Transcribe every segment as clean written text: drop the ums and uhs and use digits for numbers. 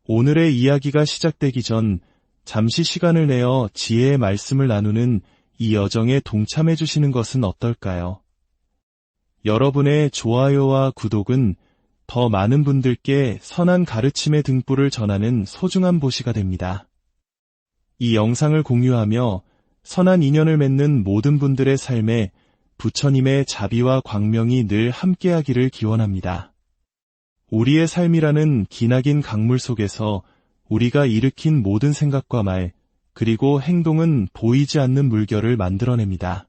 오늘의 이야기가 시작되기 전 잠시 시간을 내어 지혜의 말씀을 나누는 이 여정에 동참해 주시는 것은 어떨까요? 여러분의 좋아요와 구독은 더 많은 분들께 선한 가르침의 등불을 전하는 소중한 보시가 됩니다. 이 영상을 공유하며 선한 인연을 맺는 모든 분들의 삶에 부처님의 자비와 광명이 늘 함께하기를 기원합니다. 우리의 삶이라는 기나긴 강물 속에서 우리가 일으킨 모든 생각과 말, 그리고 행동은 보이지 않는 물결을 만들어냅니다.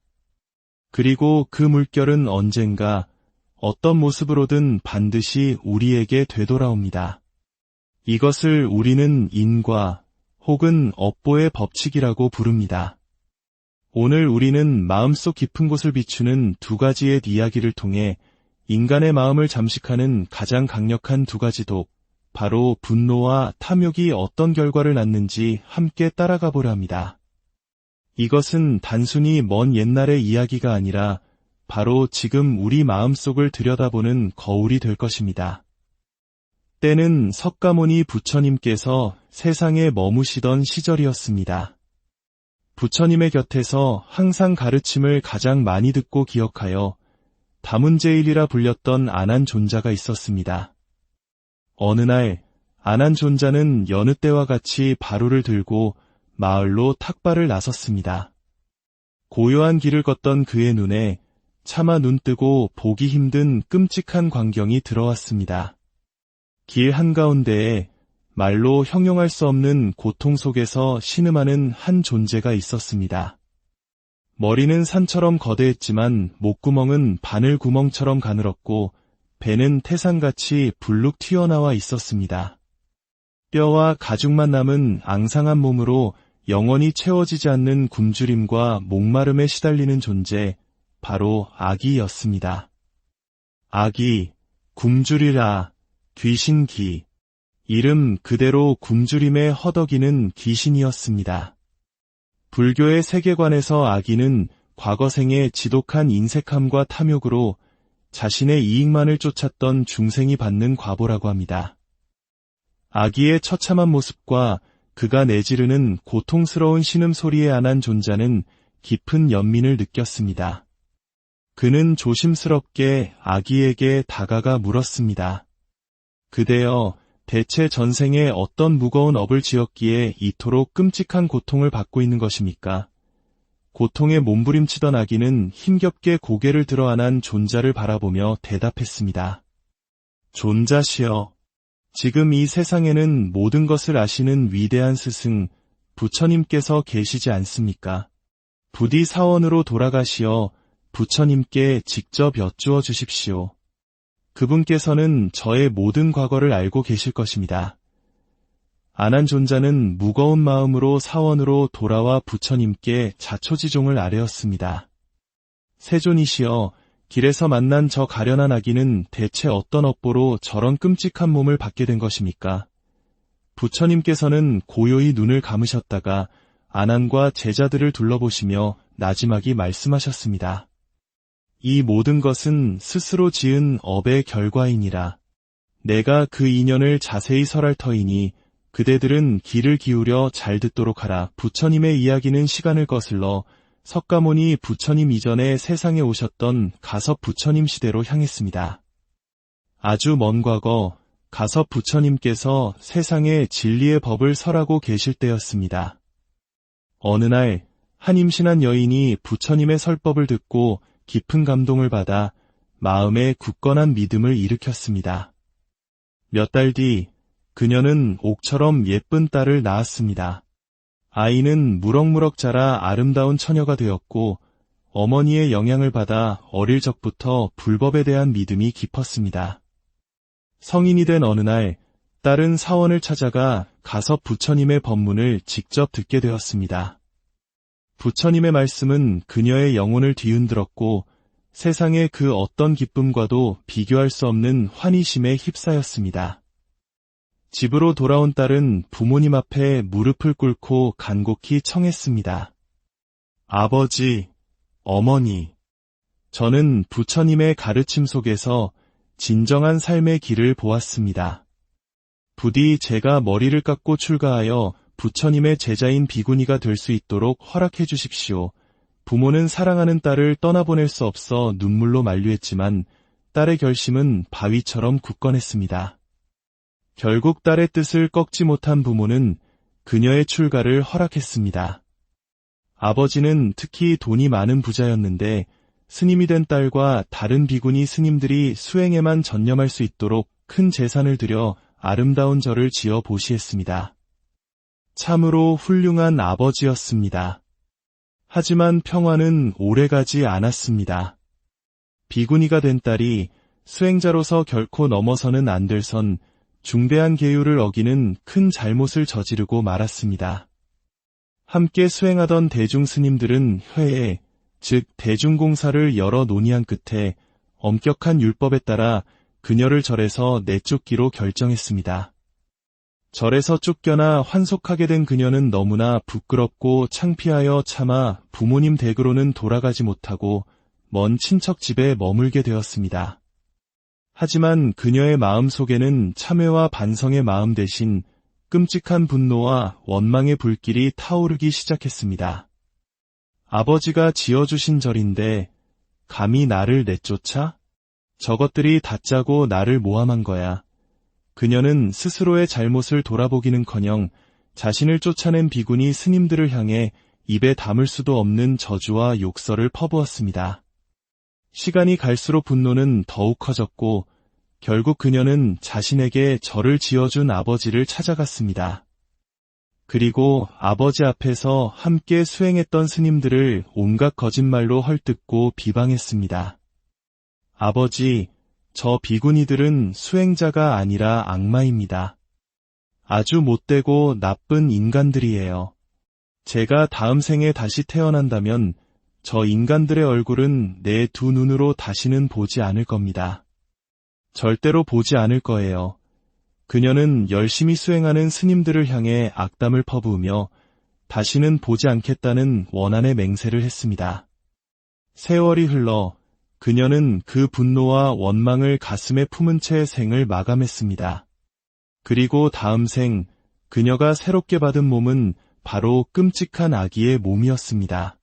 그리고 그 물결은 언젠가 어떤 모습으로든 반드시 우리에게 되돌아옵니다. 이것을 우리는 인과 혹은 업보의 법칙이라고 부릅니다. 오늘 우리는 마음속 깊은 곳을 비추는 두 가지의 이야기를 통해 인간의 마음을 잠식하는 가장 강력한 두 가지 독, 바로 분노와 탐욕이 어떤 결과를 낳는지 함께 따라가 보려 합니다. 이것은 단순히 먼 옛날의 이야기가 아니라 바로 지금 우리 마음속을 들여다보는 거울이 될 것입니다. 때는 석가모니 부처님께서 세상에 머무시던 시절이었습니다. 부처님의 곁에서 항상 가르침을 가장 많이 듣고 기억하여 다문제일이라 불렸던 아난존자가 있었습니다. 어느 날 아난존자는 여느 때와 같이 바루를 들고 마을로 탁발을 나섰습니다. 고요한 길을 걷던 그의 눈에 차마 눈뜨고 보기 힘든 끔찍한 광경이 들어왔습니다. 길 한가운데에 말로 형용할 수 없는 고통 속에서 신음하는 한 존재가 있었습니다. 머리는 산처럼 거대했지만 목구멍은 바늘구멍처럼 가늘었고 배는 태산같이 불룩 튀어나와 있었습니다. 뼈와 가죽만 남은 앙상한 몸으로 영원히 채워지지 않는 굶주림과 목마름에 시달리는 존재, 바로 아기였습니다. 아기, 굶주리라, 귀신기. 이름 그대로 굶주림에 허덕이는 귀신이었습니다. 불교의 세계관에서 아기는 과거생의 지독한 인색함과 탐욕으로 자신의 이익만을 쫓았던 중생이 받는 과보라고 합니다. 아기의 처참한 모습과 그가 내지르는 고통스러운 신음소리에 안한 존자는 깊은 연민을 느꼈습니다. 그는 조심스럽게 아기에게 다가가 물었습니다. 그대여, 대체 전생에 어떤 무거운 업을 지었기에 이토록 끔찍한 고통을 받고 있는 것입니까? 고통에 몸부림치던 아기는 힘겹게 고개를 들어 안은 존자를 바라보며 대답했습니다. 존자시여, 지금 이 세상에는 모든 것을 아시는 위대한 스승, 부처님께서 계시지 않습니까? 부디 사원으로 돌아가시어 부처님께 직접 여쭈어 주십시오. 그분께서는 저의 모든 과거를 알고 계실 것입니다. 아난존자는 무거운 마음으로 사원으로 돌아와 부처님께 자초지종을 아뢰었습니다. 세존이시여, 길에서 만난 저 가련한 아기는 대체 어떤 업보로 저런 끔찍한 몸을 받게 된 것입니까? 부처님께서는 고요히 눈을 감으셨다가 아난과 제자들을 둘러보시며 나지막이 말씀하셨습니다. 이 모든 것은 스스로 지은 업의 결과이니라. 내가 그 인연을 자세히 설할 터이니 그대들은 귀를 기울여 잘 듣도록 하라. 부처님의 이야기는 시간을 거슬러 석가모니 부처님 이전에 세상에 오셨던 가섭 부처님 시대로 향했습니다. 아주 먼 과거 가섭 부처님께서 세상에 진리의 법을 설하고 계실 때였습니다. 어느 날 한 임신한 여인이 부처님의 설법을 듣고 깊은 감동을 받아 마음에 굳건한 믿음을 일으켰습니다. 몇 달 뒤 그녀는 옥처럼 예쁜 딸을 낳았습니다. 아이는 무럭무럭 자라 아름다운 처녀가 되었고 어머니의 영향을 받아 어릴 적부터 불법에 대한 믿음이 깊었습니다. 성인이 된 어느 날 딸은 사원을 찾아가 가섭 부처님의 법문을 직접 듣게 되었습니다. 부처님의 말씀은 그녀의 영혼을 뒤흔들었고 세상의 그 어떤 기쁨과도 비교할 수 없는 환희심에 휩싸였습니다. 집으로 돌아온 딸은 부모님 앞에 무릎을 꿇고 간곡히 청했습니다. 아버지, 어머니, 저는 부처님의 가르침 속에서 진정한 삶의 길을 보았습니다. 부디 제가 머리를 깎고 출가하여 부처님의 제자인 비구니가 될 수 있도록 허락해 주십시오. 부모는 사랑하는 딸을 떠나보낼 수 없어 눈물로 만류했지만 딸의 결심은 바위처럼 굳건했습니다. 결국 딸의 뜻을 꺾지 못한 부모는 그녀의 출가를 허락했습니다. 아버지는 특히 돈이 많은 부자였는데 스님이 된 딸과 다른 비구니 스님들이 수행에만 전념할 수 있도록 큰 재산을 들여 아름다운 절을 지어 보시했습니다. 참으로 훌륭한 아버지였습니다. 하지만 평화는 오래가지 않았습니다. 비구니가 된 딸이 수행자로서 결코 넘어서는 안 될 선 중대한 계율을 어기는 큰 잘못을 저지르고 말았습니다. 함께 수행하던 대중 스님들은 회에, 즉 대중공사를 여러 논의한 끝에 엄격한 율법에 따라 그녀를 절에서 내쫓기로 결정했습니다. 절에서 쫓겨나 환속하게 된 그녀는 너무나 부끄럽고 창피하여 차마 부모님 댁으로는 돌아가지 못하고 먼 친척 집에 머물게 되었습니다. 하지만 그녀의 마음 속에는 참회와 반성의 마음 대신 끔찍한 분노와 원망의 불길이 타오르기 시작했습니다. 아버지가 지어주신 절인데 감히 나를 내쫓아? 저것들이 다짜고 나를 모함한 거야. 그녀는 스스로의 잘못을 돌아보기는커녕 자신을 쫓아낸 비구니 스님들을 향해 입에 담을 수도 없는 저주와 욕설을 퍼부었습니다. 시간이 갈수록 분노는 더욱 커졌고 결국 그녀는 자신에게 절을 지어준 아버지를 찾아갔습니다. 그리고 아버지 앞에서 함께 수행했던 스님들을 온갖 거짓말로 헐뜯고 비방했습니다. 아버지, 저 비구니들은 수행자가 아니라 악마입니다. 아주 못되고 나쁜 인간들이에요. 제가 다음 생에 다시 태어난다면 저 인간들의 얼굴은 내 두 눈으로 다시는 보지 않을 겁니다. 절대로 보지 않을 거예요. 그녀는 열심히 수행하는 스님들을 향해 악담을 퍼부으며 다시는 보지 않겠다는 원한의 맹세를 했습니다. 세월이 흘러 그녀는 그 분노와 원망을 가슴에 품은 채 생을 마감했습니다. 그리고 다음 생, 그녀가 새롭게 받은 몸은 바로 끔찍한 아기의 몸이었습니다.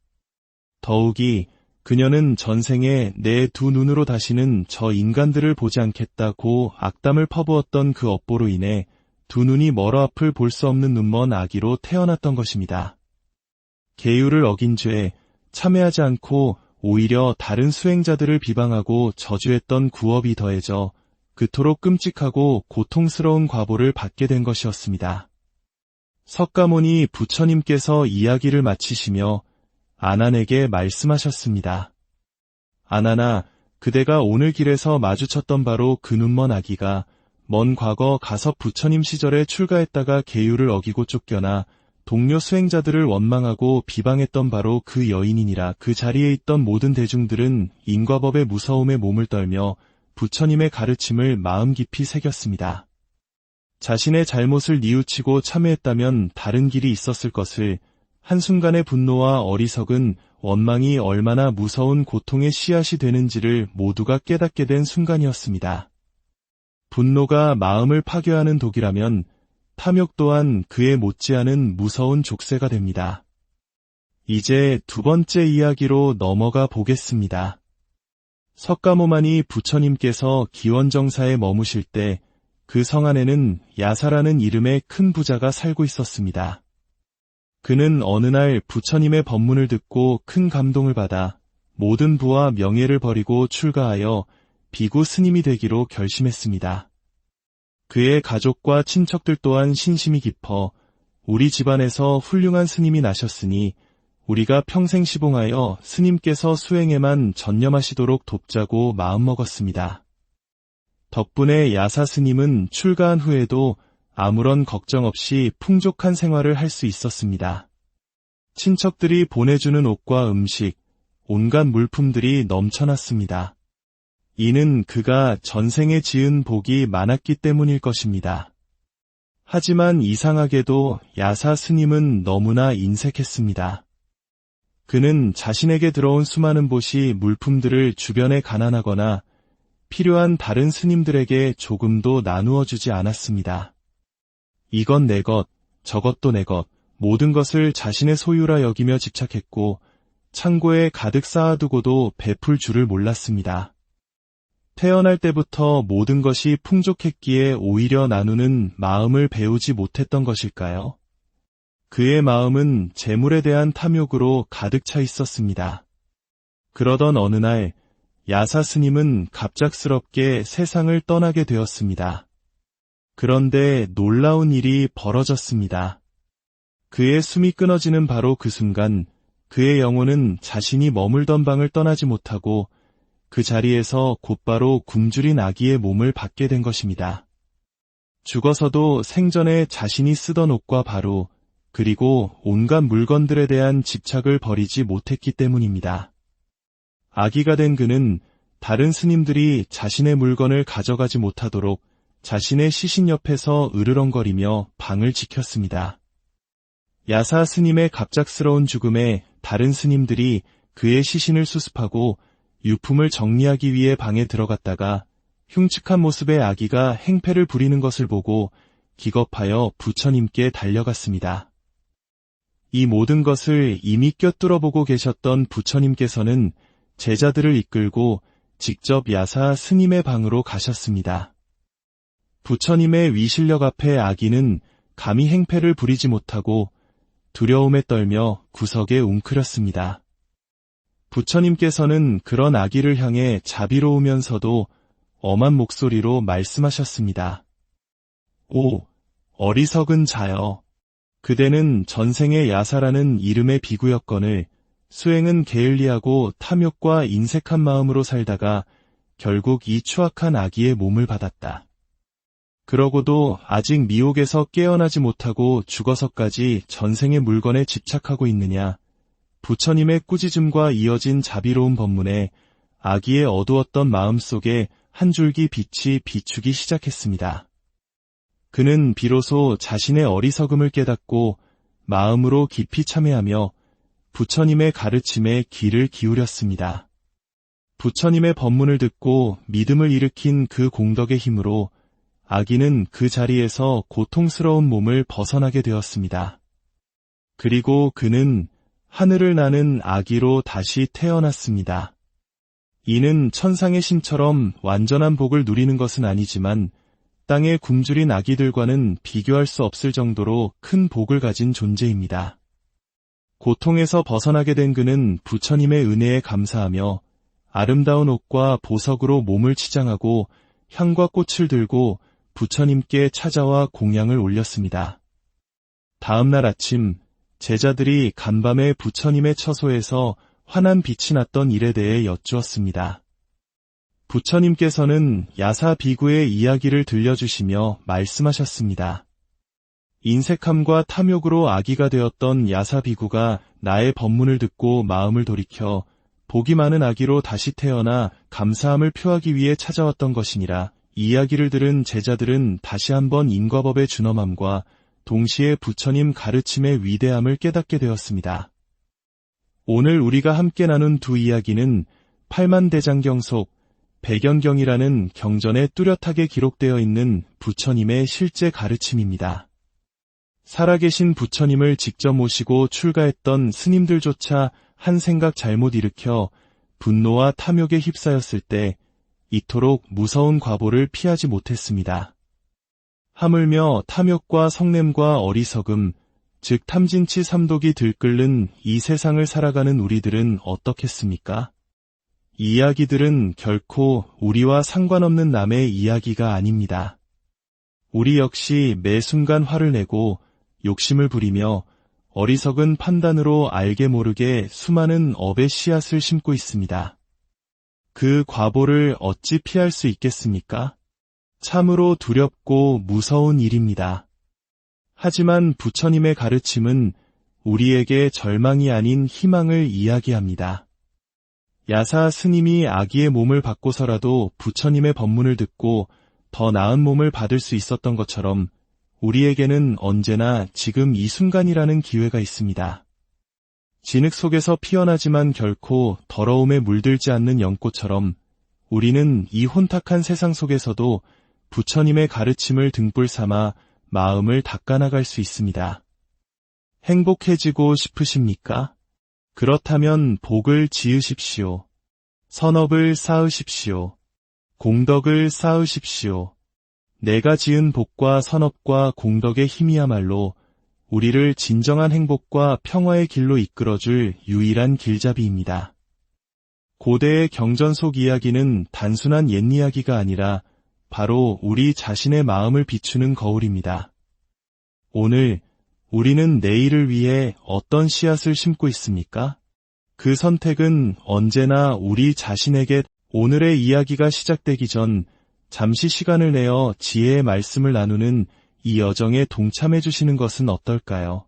더욱이 그녀는 전생에 내 두 눈으로 다시는 저 인간들을 보지 않겠다고 악담을 퍼부었던 그 업보로 인해 두 눈이 멀어 앞을 볼 수 없는 눈먼 아기로 태어났던 것입니다. 계율을 어긴 죄, 참회하지 않고 오히려 다른 수행자들을 비방하고 저주했던 구업이 더해져 그토록 끔찍하고 고통스러운 과보를 받게 된 것이었습니다. 석가모니 부처님께서 이야기를 마치시며 아난에게 말씀하셨습니다. 아난아, 그대가 오늘 길에서 마주쳤던 바로 그 눈먼 아기가 먼 과거 가섭 부처님 시절에 출가했다가 계율을 어기고 쫓겨나 동료 수행자들을 원망하고 비방했던 바로 그 여인이니라. 그 자리에 있던 모든 대중들은 인과법의 무서움에 몸을 떨며 부처님의 가르침을 마음 깊이 새겼습니다. 자신의 잘못을 뉘우치고 참회했다면 다른 길이 있었을 것을 한순간의 분노와 어리석은 원망이 얼마나 무서운 고통의 씨앗이 되는지를 모두가 깨닫게 된 순간이었습니다. 분노가 마음을 파괴하는 독이라면 탐욕 또한 그에 못지않은 무서운 족쇄가 됩니다. 이제 두 번째 이야기로 넘어가 보겠습니다. 석가모니 부처님께서 기원정사에 머무실 때 그 성 안에는 야사라는 이름의 큰 부자가 살고 있었습니다. 그는 어느 날 부처님의 법문을 듣고 큰 감동을 받아 모든 부와 명예를 버리고 출가하여 비구 스님이 되기로 결심했습니다. 그의 가족과 친척들 또한 신심이 깊어 우리 집안에서 훌륭한 스님이 나셨으니 우리가 평생 시봉하여 스님께서 수행에만 전념하시도록 돕자고 마음먹었습니다. 덕분에 야사 스님은 출가한 후에도 아무런 걱정 없이 풍족한 생활을 할 수 있었습니다. 친척들이 보내주는 옷과 음식, 온갖 물품들이 넘쳐났습니다. 이는 그가 전생에 지은 복이 많았기 때문일 것입니다. 하지만 이상하게도 야사 스님은 너무나 인색했습니다. 그는 자신에게 들어온 수많은 보시 물품들을 주변에 가난하거나 필요한 다른 스님들에게 조금도 나누어 주지 않았습니다. 이건 내 것, 저것도 내 것, 모든 것을 자신의 소유라 여기며 집착했고 창고에 가득 쌓아두고도 베풀 줄을 몰랐습니다. 태어날 때부터 모든 것이 풍족했기에 오히려 나누는 마음을 배우지 못했던 것일까요? 그의 마음은 재물에 대한 탐욕으로 가득 차 있었습니다. 그러던 어느 날 야사 스님은 갑작스럽게 세상을 떠나게 되었습니다. 그런데 놀라운 일이 벌어졌습니다. 그의 숨이 끊어지는 바로 그 순간 그의 영혼은 자신이 머물던 방을 떠나지 못하고 그 자리에서 곧바로 굶주린 아기의 몸을 받게 된 것입니다. 죽어서도 생전에 자신이 쓰던 옷과 바로 그리고 온갖 물건들에 대한 집착을 버리지 못했기 때문입니다. 아기가 된 그는 다른 스님들이 자신의 물건을 가져가지 못하도록 자신의 시신 옆에서 으르렁거리며 방을 지켰습니다. 야사 스님의 갑작스러운 죽음에 다른 스님들이 그의 시신을 수습하고 유품을 정리하기 위해 방에 들어갔다가 흉측한 모습의 아기가 행패를 부리는 것을 보고 기겁하여 부처님께 달려갔습니다. 이 모든 것을 이미 꿰뚫어 보고 계셨던 부처님께서는 제자들을 이끌고 직접 야사 스님의 방으로 가셨습니다. 부처님의 위실력 앞에 아기는 감히 행패를 부리지 못하고 두려움에 떨며 구석에 웅크렸습니다. 부처님께서는 그런 아기를 향해 자비로우면서도 엄한 목소리로 말씀하셨습니다. 오, 어리석은 자여. 그대는 전생의 야사라는 이름의 비구였거늘 수행은 게을리하고 탐욕과 인색한 마음으로 살다가 결국 이 추악한 아기의 몸을 받았다. 그러고도 아직 미혹에서 깨어나지 못하고 죽어서까지 전생의 물건에 집착하고 있느냐. 부처님의 꾸짖음과 이어진 자비로운 법문에 아기의 어두웠던 마음속에 한 줄기 빛이 비추기 시작했습니다. 그는 비로소 자신의 어리석음을 깨닫고 마음으로 깊이 참회하며 부처님의 가르침에 귀를 기울였습니다. 부처님의 법문을 듣고 믿음을 일으킨 그 공덕의 힘으로 아기는 그 자리에서 고통스러운 몸을 벗어나게 되었습니다. 그리고 그는 하늘을 나는 아기로 다시 태어났습니다. 이는 천상의 신처럼 완전한 복을 누리는 것은 아니지만 땅에 굶주린 아기들과는 비교할 수 없을 정도로 큰 복을 가진 존재입니다. 고통에서 벗어나게 된 그는 부처님의 은혜에 감사하며 아름다운 옷과 보석으로 몸을 치장하고 향과 꽃을 들고 부처님께 찾아와 공양을 올렸습니다. 다음 날 아침 제자들이 간밤에 부처님의 처소에서 환한 빛이 났던 일에 대해 여쭈었습니다. 부처님께서는 야사 비구의 이야기를 들려주시며 말씀하셨습니다. 인색함과 탐욕으로 아기가 되었던 야사 비구가 나의 법문을 듣고 마음을 돌이켜 복이 많은 아기로 다시 태어나 감사함을 표하기 위해 찾아왔던 것이니라. 이 이야기를 들은 제자들은 다시 한번 인과법의 준엄함과 동시에 부처님 가르침의 위대함을 깨닫게 되었습니다. 오늘 우리가 함께 나눈 두 이야기는 팔만대장경 속 백연경이라는 경전에 뚜렷하게 기록되어 있는 부처님의 실제 가르침입니다. 살아계신 부처님을 직접 모시고 출가했던 스님들조차 한 생각 잘못 일으켜 분노와 탐욕에 휩싸였을 때 이토록 무서운 과보를 피하지 못했습니다. 하물며 탐욕과 성냄과 어리석음, 즉 탐진치 삼독이 들끓는 이 세상을 살아가는 우리들은 어떻겠습니까? 이 이야기들은 결코 우리와 상관없는 남의 이야기가 아닙니다. 우리 역시 매 순간 화를 내고 욕심을 부리며 어리석은 판단으로 알게 모르게 수많은 업의 씨앗을 심고 있습니다. 그 과보를 어찌 피할 수 있겠습니까? 참으로 두렵고 무서운 일입니다. 하지만 부처님의 가르침은 우리에게 절망이 아닌 희망을 이야기합니다. 야사 스님이 아기의 몸을 받고서라도 부처님의 법문을 듣고 더 나은 몸을 받을 수 있었던 것처럼 우리에게는 언제나 지금 이 순간이라는 기회가 있습니다. 진흙 속에서 피어나지만 결코 더러움에 물들지 않는 연꽃처럼 우리는 이 혼탁한 세상 속에서도 부처님의 가르침을 등불 삼아 마음을 닦아나갈 수 있습니다. 행복해지고 싶으십니까? 그렇다면 복을 지으십시오. 선업을 쌓으십시오. 공덕을 쌓으십시오. 내가 지은 복과 선업과 공덕의 힘이야말로 우리를 진정한 행복과 평화의 길로 이끌어줄 유일한 길잡이입니다. 고대의 경전 속 이야기는 단순한 옛 이야기가 아니라 바로 우리 자신의 마음을 비추는 거울입니다. 오늘 우리는 내일을 위해 어떤 씨앗을 심고 있습니까? 그 선택은 언제나 우리 자신에게. 오늘의 이야기가 시작되기 전 잠시 시간을 내어 지혜의 말씀을 나누는 이 여정에 동참해 주시는 것은 어떨까요?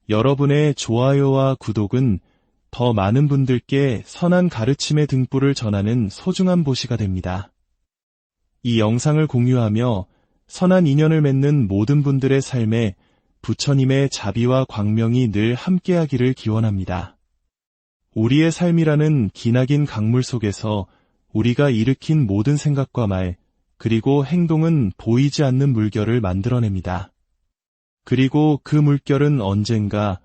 여러분의 좋아요와 구독은 더 많은 분들께 선한 가르침의 등불을 전하는 소중한 보시가 됩니다. 이 영상을 공유하며 선한 인연을 맺는 모든 분들의 삶에 부처님의 자비와 광명이 늘 함께하기를 기원합니다. 우리의 삶이라는 기나긴 강물 속에서 우리가 일으킨 모든 생각과 말, 그리고 행동은 보이지 않는 물결을 만들어냅니다. 그리고 그 물결은 언젠가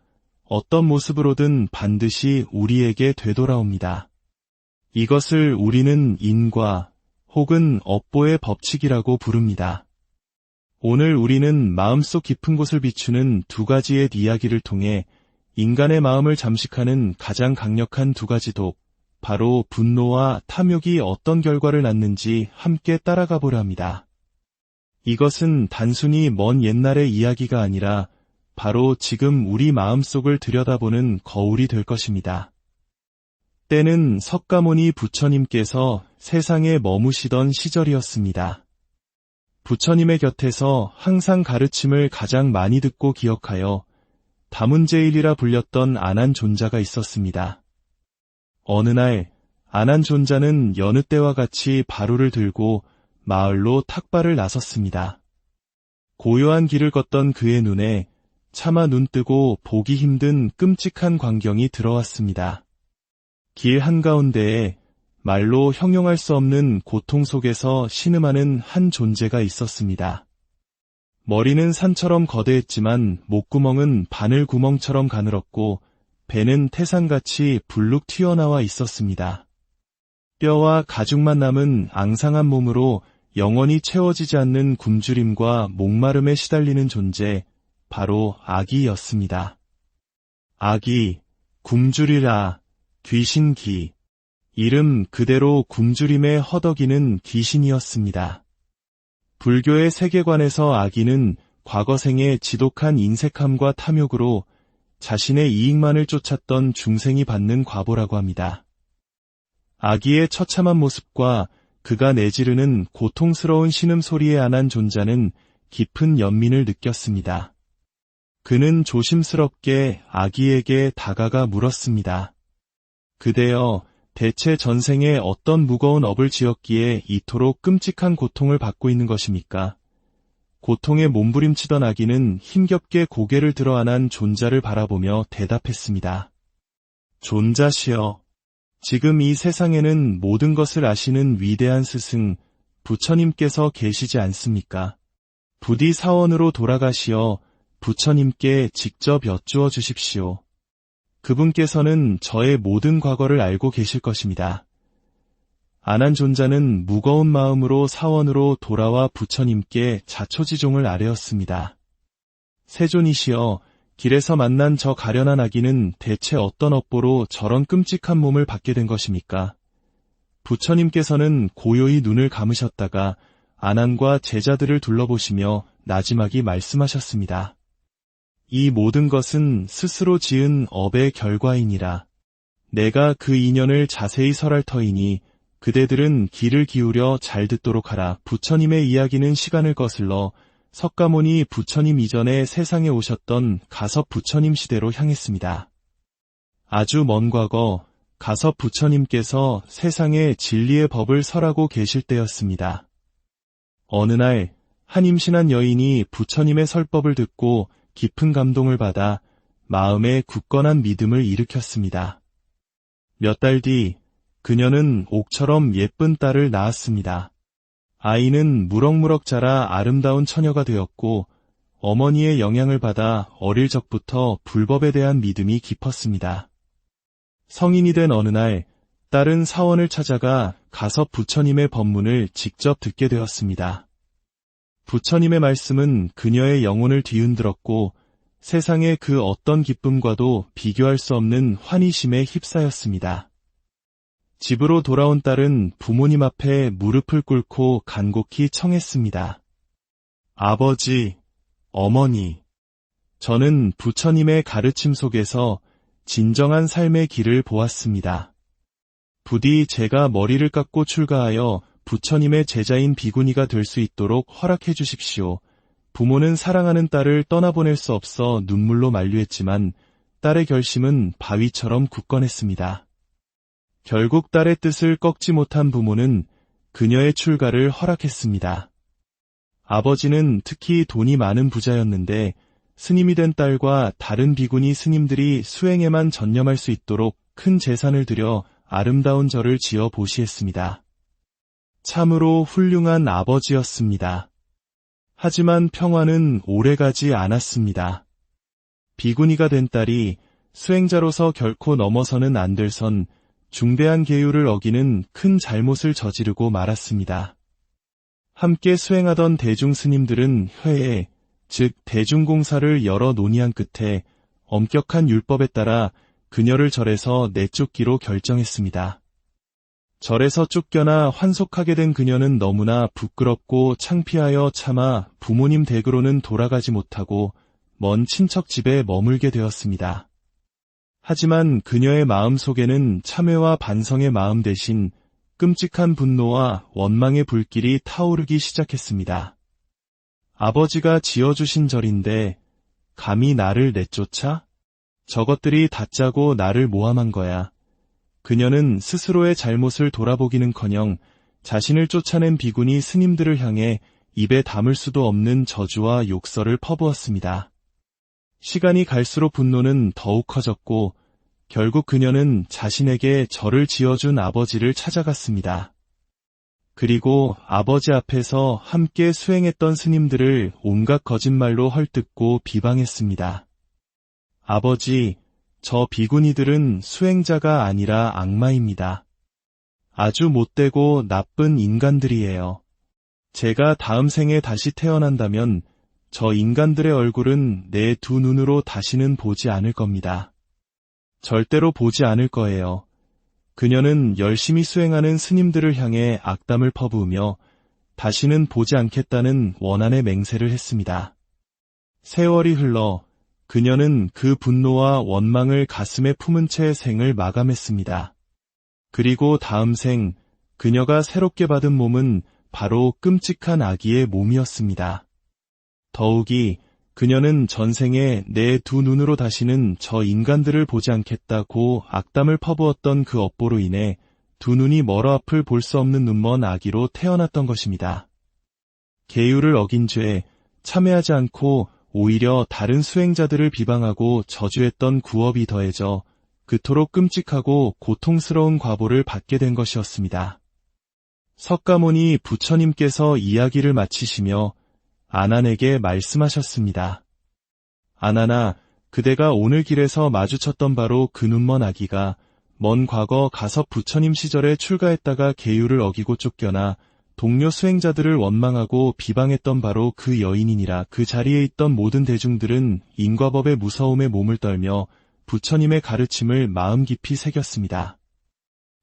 어떤 모습으로든 반드시 우리에게 되돌아옵니다. 이것을 우리는 인과 혹은 업보의 법칙이라고 부릅니다. 오늘 우리는 마음속 깊은 곳을 비추는 두 가지의 이야기를 통해 인간의 마음을 잠식하는 가장 강력한 두 가지 독, 바로 분노와 탐욕이 어떤 결과를 낳는지 함께 따라가 보려 합니다. 이것은 단순히 먼 옛날의 이야기가 아니라 바로 지금 우리 마음속을 들여다보는 거울이 될 것입니다. 때는 석가모니 부처님께서 세상에 머무시던 시절이었습니다. 부처님의 곁에서 항상 가르침을 가장 많이 듣고 기억하여 다문제일이라 불렸던 아난존자가 있었습니다. 어느 날 아난존자는 여느 때와 같이 바루를 들고 마을로 탁발을 나섰습니다. 고요한 길을 걷던 그의 눈에 차마 눈뜨고 보기 힘든 끔찍한 광경이 들어왔습니다. 길 한가운데에 말로 형용할 수 없는 고통 속에서 신음하는 한 존재가 있었습니다. 머리는 산처럼 거대했지만 목구멍은 바늘구멍처럼 가늘었고 배는 태산같이 불룩 튀어나와 있었습니다. 뼈와 가죽만 남은 앙상한 몸으로 영원히 채워지지 않는 굶주림과 목마름에 시달리는 존재, 바로 아기였습니다. 아기, 굶주리라, 귀신기. 이름 그대로 굶주림에 허덕이는 귀신이었습니다. 불교의 세계관에서 아기는 과거 생의 지독한 인색함과 탐욕으로 자신의 이익만을 쫓았던 중생이 받는 과보라고 합니다. 아기의 처참한 모습과 그가 내지르는 고통스러운 신음소리에 안한 존자는 깊은 연민을 느꼈습니다. 그는 조심스럽게 아기에게 다가가 물었습니다. 그대여, 대체 전생에 어떤 무거운 업을 지었기에 이토록 끔찍한 고통을 받고 있는 것입니까? 고통에 몸부림치던 아기는 힘겹게 고개를 들어 안은 존자를 바라보며 대답했습니다. 존자시여, 지금 이 세상에는 모든 것을 아시는 위대한 스승, 부처님께서 계시지 않습니까? 부디 사원으로 돌아가시어 부처님께 직접 여쭈어 주십시오. 그분께서는 저의 모든 과거를 알고 계실 것입니다. 아난존자는 무거운 마음으로 사원으로 돌아와 부처님께 자초지종을 아뢰었습니다. 세존이시여, 길에서 만난 저 가련한 아기는 대체 어떤 업보로 저런 끔찍한 몸을 받게 된 것입니까? 부처님께서는 고요히 눈을 감으셨다가 아난과 제자들을 둘러보시며 나지막이 말씀하셨습니다. 이 모든 것은 스스로 지은 업의 결과이니라. 내가 그 인연을 자세히 설할 터이니 그대들은 귀를 기울여 잘 듣도록 하라. 부처님의 이야기는 시간을 거슬러 석가모니 부처님 이전에 세상에 오셨던 가섭 부처님 시대로 향했습니다. 아주 먼 과거 가섭 부처님께서 세상에 진리의 법을 설하고 계실 때였습니다. 어느 날 한 임신한 여인이 부처님의 설법을 듣고 깊은 감동을 받아 마음에 굳건한 믿음을 일으켰습니다. 몇 달 뒤 그녀는 옥처럼 예쁜 딸을 낳았습니다. 아이는 무럭무럭 자라 아름다운 처녀가 되었고 어머니의 영향을 받아 어릴 적부터 불법에 대한 믿음이 깊었습니다. 성인이 된 어느 날 딸은 사원을 찾아가 가서 부처님의 법문을 직접 듣게 되었습니다. 부처님의 말씀은 그녀의 영혼을 뒤흔들었고 세상의 그 어떤 기쁨과도 비교할 수 없는 환희심에 휩싸였습니다. 집으로 돌아온 딸은 부모님 앞에 무릎을 꿇고 간곡히 청했습니다. 아버지, 어머니, 저는 부처님의 가르침 속에서 진정한 삶의 길을 보았습니다. 부디 제가 머리를 깎고 출가하여 부처님의 제자인 비구니가 될 수 있도록 허락해 주십시오. 부모는 사랑하는 딸을 떠나보낼 수 없어 눈물로 만류했지만 딸의 결심은 바위처럼 굳건했습니다. 결국 딸의 뜻을 꺾지 못한 부모는 그녀의 출가를 허락했습니다. 아버지는 특히 돈이 많은 부자였는데 스님이 된 딸과 다른 비구니 스님들이 수행에만 전념할 수 있도록 큰 재산을 들여 아름다운 절을 지어 보시했습니다. 참으로 훌륭한 아버지였습니다. 하지만 평화는 오래가지 않았습니다. 비구니가 된 딸이 수행자로서 결코 넘어서는 안 될 선 중대한 계율을 어기는 큰 잘못을 저지르고 말았습니다. 함께 수행하던 대중 스님들은 회에, 즉 대중공사를 여러 논의한 끝에 엄격한 율법에 따라 그녀를 절에서 내쫓기로 결정했습니다. 절에서 쫓겨나 환속하게 된 그녀는 너무나 부끄럽고 창피하여 차마 부모님 댁으로는 돌아가지 못하고 먼 친척 집에 머물게 되었습니다. 하지만 그녀의 마음 속에는 참회와 반성의 마음 대신 끔찍한 분노와 원망의 불길이 타오르기 시작했습니다. 아버지가 지어주신 절인데 감히 나를 내쫓아? 저것들이 다짜고 나를 모함한 거야. 그녀는 스스로의 잘못을 돌아보기는커녕 자신을 쫓아낸 비구니 스님들을 향해 입에 담을 수도 없는 저주와 욕설을 퍼부었습니다. 시간이 갈수록 분노는 더욱 커졌고 결국 그녀는 자신에게 절을 지어준 아버지를 찾아갔습니다. 그리고 아버지 앞에서 함께 수행했던 스님들을 온갖 거짓말로 헐뜯고 비방했습니다. 아버지, 저 비구니들은 수행자가 아니라 악마입니다. 아주 못되고 나쁜 인간들이에요. 제가 다음 생에 다시 태어난다면 저 인간들의 얼굴은 내 두 눈으로 다시는 보지 않을 겁니다. 절대로 보지 않을 거예요. 그녀는 열심히 수행하는 스님들을 향해 악담을 퍼부으며 다시는 보지 않겠다는 원한의 맹세를 했습니다. 세월이 흘러 그녀는 그 분노와 원망을 가슴에 품은 채 생을 마감했습니다. 그리고 다음 생, 그녀가 새롭게 받은 몸은 바로 끔찍한 아기의 몸이었습니다. 더욱이 그녀는 전생에 내 두 눈으로 다시는 저 인간들을 보지 않겠다고 악담을 퍼부었던 그 업보로 인해 두 눈이 멀어 앞을 볼 수 없는 눈먼 아기로 태어났던 것입니다. 계율을 어긴 죄, 참회하지 않고 오히려 다른 수행자들을 비방하고 저주했던 구업이 더해져 그토록 끔찍하고 고통스러운 과보를 받게 된 것이었습니다. 석가모니 부처님께서 이야기를 마치시며 아난에게 말씀하셨습니다. 아난아, 그대가 오늘 길에서 마주쳤던 바로 그 눈먼 아기가 먼 과거 가섭 부처님 시절에 출가했다가 계율을 어기고 쫓겨나 동료 수행자들을 원망하고 비방했던 바로 그 여인이니라. 그 자리에 있던 모든 대중들은 인과법의 무서움에 몸을 떨며 부처님의 가르침을 마음 깊이 새겼습니다.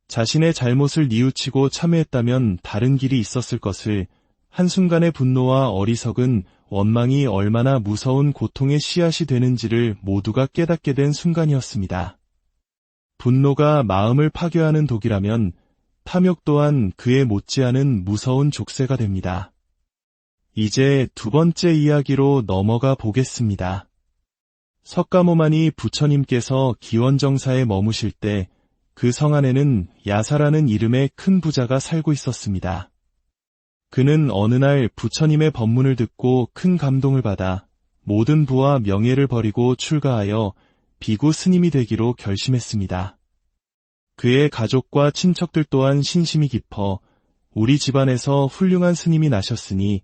자신의 잘못을 뉘우치고 참회했다면 다른 길이 있었을 것을 한순간의 분노와 어리석은 원망이 얼마나 무서운 고통의 씨앗이 되는지를 모두가 깨닫게 된 순간이었습니다. 분노가 마음을 파괴하는 독이라면 탐욕 또한 그에 못지않은 무서운 족쇄가 됩니다. 이제 두 번째 이야기로 넘어가 보겠습니다. 석가모니 부처님께서 기원정사에 머무실 때 그 성 안에는 야사라는 이름의 큰 부자가 살고 있었습니다. 그는 어느 날 부처님의 법문을 듣고 큰 감동을 받아 모든 부와 명예를 버리고 출가하여 비구 스님이 되기로 결심했습니다. 그의 가족과 친척들 또한 신심이 깊어 우리 집안에서 훌륭한 스님이 나셨으니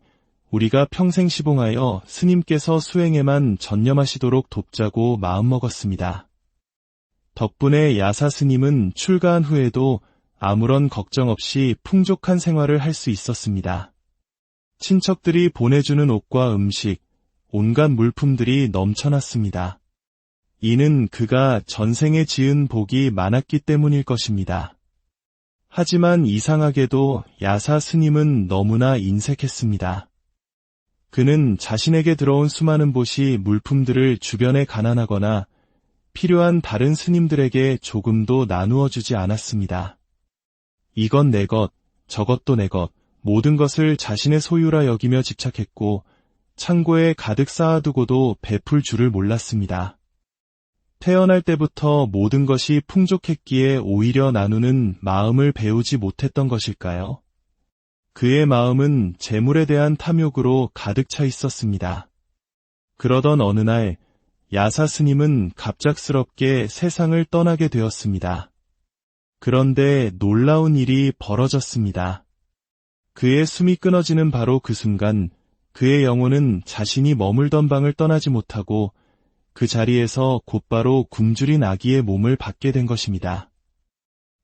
우리가 평생 시봉하여 스님께서 수행에만 전념하시도록 돕자고 마음먹었습니다. 덕분에 야사 스님은 출가한 후에도 아무런 걱정 없이 풍족한 생활을 할 수 있었습니다. 친척들이 보내주는 옷과 음식, 온갖 물품들이 넘쳐났습니다. 이는 그가 전생에 지은 복이 많았기 때문일 것입니다. 하지만 이상하게도 야사 스님은 너무나 인색했습니다. 그는 자신에게 들어온 수많은 보시 물품들을 주변에 가난하거나 필요한 다른 스님들에게 조금도 나누어 주지 않았습니다. 이건 내 것, 저것도 내 것, 모든 것을 자신의 소유라 여기며 집착했고 창고에 가득 쌓아두고도 베풀 줄을 몰랐습니다. 태어날 때부터 모든 것이 풍족했기에 오히려 나누는 마음을 배우지 못했던 것일까요? 그의 마음은 재물에 대한 탐욕으로 가득 차 있었습니다. 그러던 어느 날 야사 스님은 갑작스럽게 세상을 떠나게 되었습니다. 그런데 놀라운 일이 벌어졌습니다. 그의 숨이 끊어지는 바로 그 순간 그의 영혼은 자신이 머물던 방을 떠나지 못하고 그 자리에서 곧바로 굶주린 아기의 몸을 받게 된 것입니다.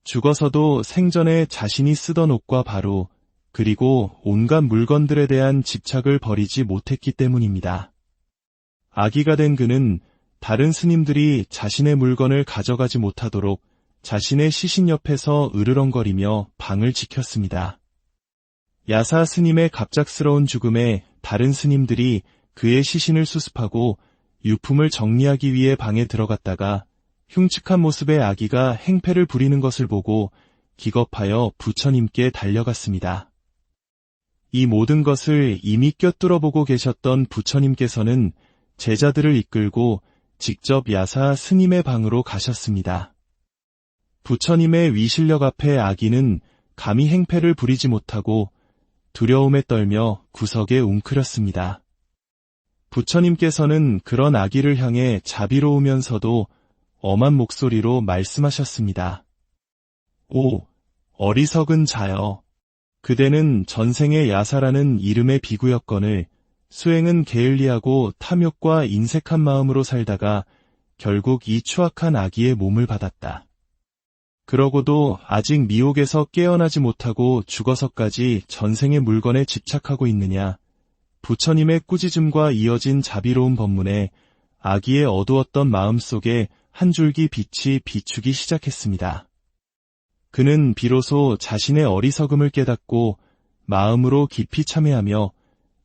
죽어서도 생전에 자신이 쓰던 옷과 바로 그리고 온갖 물건들에 대한 집착을 버리지 못했기 때문입니다. 아기가 된 그는 다른 스님들이 자신의 물건을 가져가지 못하도록 자신의 시신 옆에서 으르렁거리며 방을 지켰습니다. 야사 스님의 갑작스러운 죽음에 다른 스님들이 그의 시신을 수습하고 유품을 정리하기 위해 방에 들어갔다가 흉측한 모습의 아기가 행패를 부리는 것을 보고 기겁하여 부처님께 달려갔습니다. 이 모든 것을 이미 꿰뚫어 보고 계셨던 부처님께서는 제자들을 이끌고 직접 야사 스님의 방으로 가셨습니다. 부처님의 위실력 앞에 아기는 감히 행패를 부리지 못하고 두려움에 떨며 구석에 웅크렸습니다. 부처님께서는 그런 아기를 향해 자비로우면서도 엄한 목소리로 말씀하셨습니다. 오, 어리석은 자여. 그대는 전생의 야사라는 이름의 비구였거늘 수행은 게을리하고 탐욕과 인색한 마음으로 살다가 결국 이 추악한 아기의 몸을 받았다. 그러고도 아직 미혹에서 깨어나지 못하고 죽어서까지 전생의 물건에 집착하고 있느냐. 부처님의 꾸짖음과 이어진 자비로운 법문에 아기의 어두웠던 마음속에 한 줄기 빛이 비추기 시작했습니다. 그는 비로소 자신의 어리석음을 깨닫고 마음으로 깊이 참회하며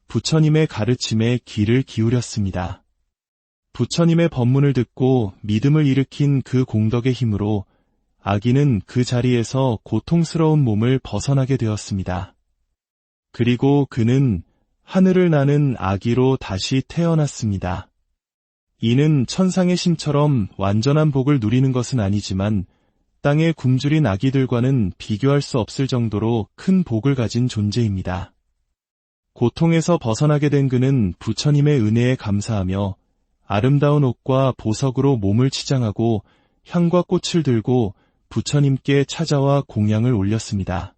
부처님의 가르침에 귀를 기울였습니다. 부처님의 법문을 듣고 믿음을 일으킨 그 공덕의 힘으로 아기는 그 자리에서 고통스러운 몸을 벗어나게 되었습니다. 그리고 그는 하늘을 나는 아기로 다시 태어났습니다. 이는 천상의 신처럼 완전한 복을 누리는 것은 아니지만 땅에 굶주린 아기들과는 비교할 수 없을 정도로 큰 복을 가진 존재입니다. 고통에서 벗어나게 된 그는 부처님의 은혜에 감사하며 아름다운 옷과 보석으로 몸을 치장하고 향과 꽃을 들고 부처님께 찾아와 공양을 올렸습니다.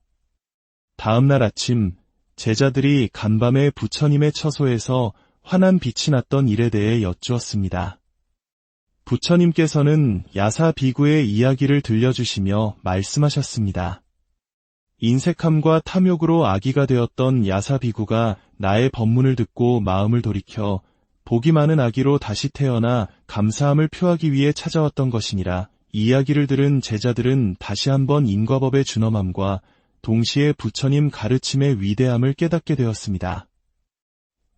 다음 날 아침 제자들이 간밤에 부처님의 처소에서 환한 빛이 났던 일에 대해 여쭈었습니다. 부처님께서는 야사 비구의 이야기를 들려주시며 말씀하셨습니다. 인색함과 탐욕으로 아기가 되었던 야사 비구가 나의 법문을 듣고 마음을 돌이켜 복이 많은 아기로 다시 태어나 감사함을 표하기 위해 찾아왔던 것이니라. 이 이야기를 들은 제자들은 다시 한번 인과법의 준엄함과 동시에 부처님 가르침의 위대함을 깨닫게 되었습니다.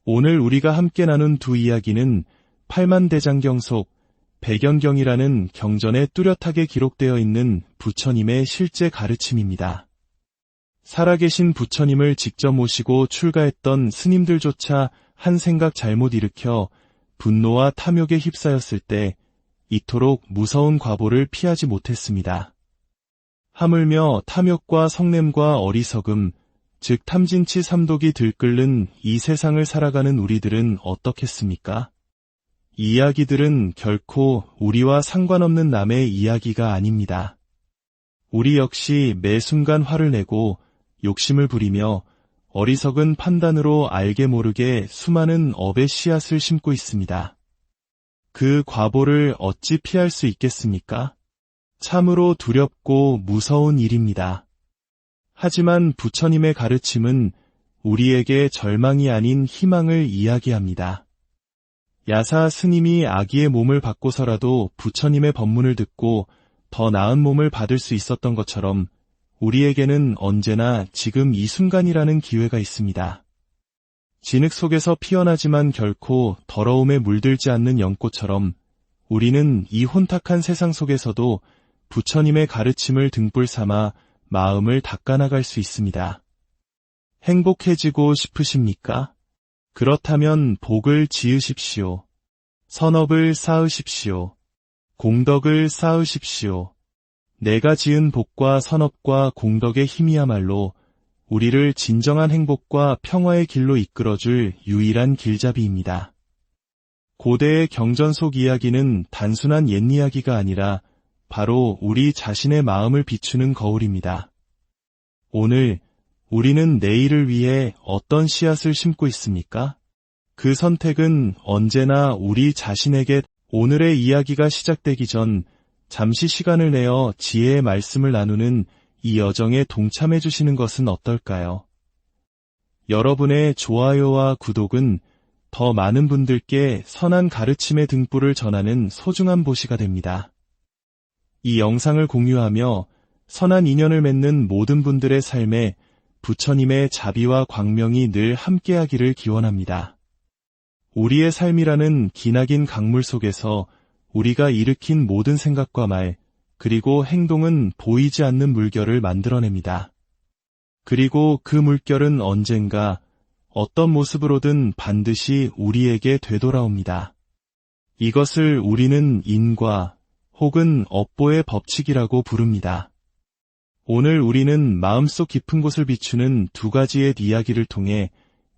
오늘 우리가 함께 나눈 두 이야기는 팔만대장경 속 백연경이라는 경전에 뚜렷하게 기록되어 있는 부처님의 실제 가르침입니다. 살아계신 부처님을 직접 모시고 출가했던 스님들조차 한 생각 잘못 일으켜 분노와 탐욕에 휩싸였을 때 이토록 무서운 과보를 피하지 못했습니다. 하물며 탐욕과 성냄과 어리석음, 즉 탐진치 삼독이 들끓는 이 세상을 살아가는 우리들은 어떻겠습니까? 이 이야기들은 결코 우리와 상관없는 남의 이야기가 아닙니다. 우리 역시 매 순간 화를 내고 욕심을 부리며 어리석은 판단으로 알게 모르게 수많은 업의 씨앗을 심고 있습니다. 그 과보를 어찌 피할 수 있겠습니까? 참으로 두렵고 무서운 일입니다. 하지만 부처님의 가르침은 우리에게 절망이 아닌 희망을 이야기합니다. 야사 스님이 아기의 몸을 받고서라도 부처님의 법문을 듣고 더 나은 몸을 받을 수 있었던 것처럼 우리에게는 언제나 지금 이 순간이라는 기회가 있습니다. 진흙 속에서 피어나지만 결코 더러움에 물들지 않는 연꽃처럼 우리는 이 혼탁한 세상 속에서도 부처님의 가르침을 등불 삼아 마음을 닦아나갈 수 있습니다. 행복해지고 싶으십니까? 그렇다면 복을 지으십시오. 선업을 쌓으십시오. 공덕을 쌓으십시오. 내가 지은 복과 선업과 공덕의 힘이야말로 우리를 진정한 행복과 평화의 길로 이끌어줄 유일한 길잡이입니다. 고대의 경전 속 이야기는 단순한 옛 이야기가 아니라 바로 우리 자신의 마음을 비추는 거울입니다. 오늘 우리는 내일을 위해 어떤 씨앗을 심고 있습니까? 그 선택은 언제나 우리 자신에게. 오늘의 이야기가 시작되기 전 잠시 시간을 내어 지혜의 말씀을 나누는 이 여정에 동참해 주시는 것은 어떨까요? 여러분의 좋아요와 구독은 더 많은 분들께 선한 가르침의 등불을 전하는 소중한 보시가 됩니다. 이 영상을 공유하며 선한 인연을 맺는 모든 분들의 삶에 부처님의 자비와 광명이 늘 함께하기를 기원합니다. 우리의 삶이라는 기나긴 강물 속에서 우리가 일으킨 모든 생각과 말, 그리고 행동은 보이지 않는 물결을 만들어냅니다. 그리고 그 물결은 언젠가 어떤 모습으로든 반드시 우리에게 되돌아옵니다. 이것을 우리는 인과 혹은 업보의 법칙이라고 부릅니다. 오늘 우리는 마음속 깊은 곳을 비추는 두 가지의 이야기를 통해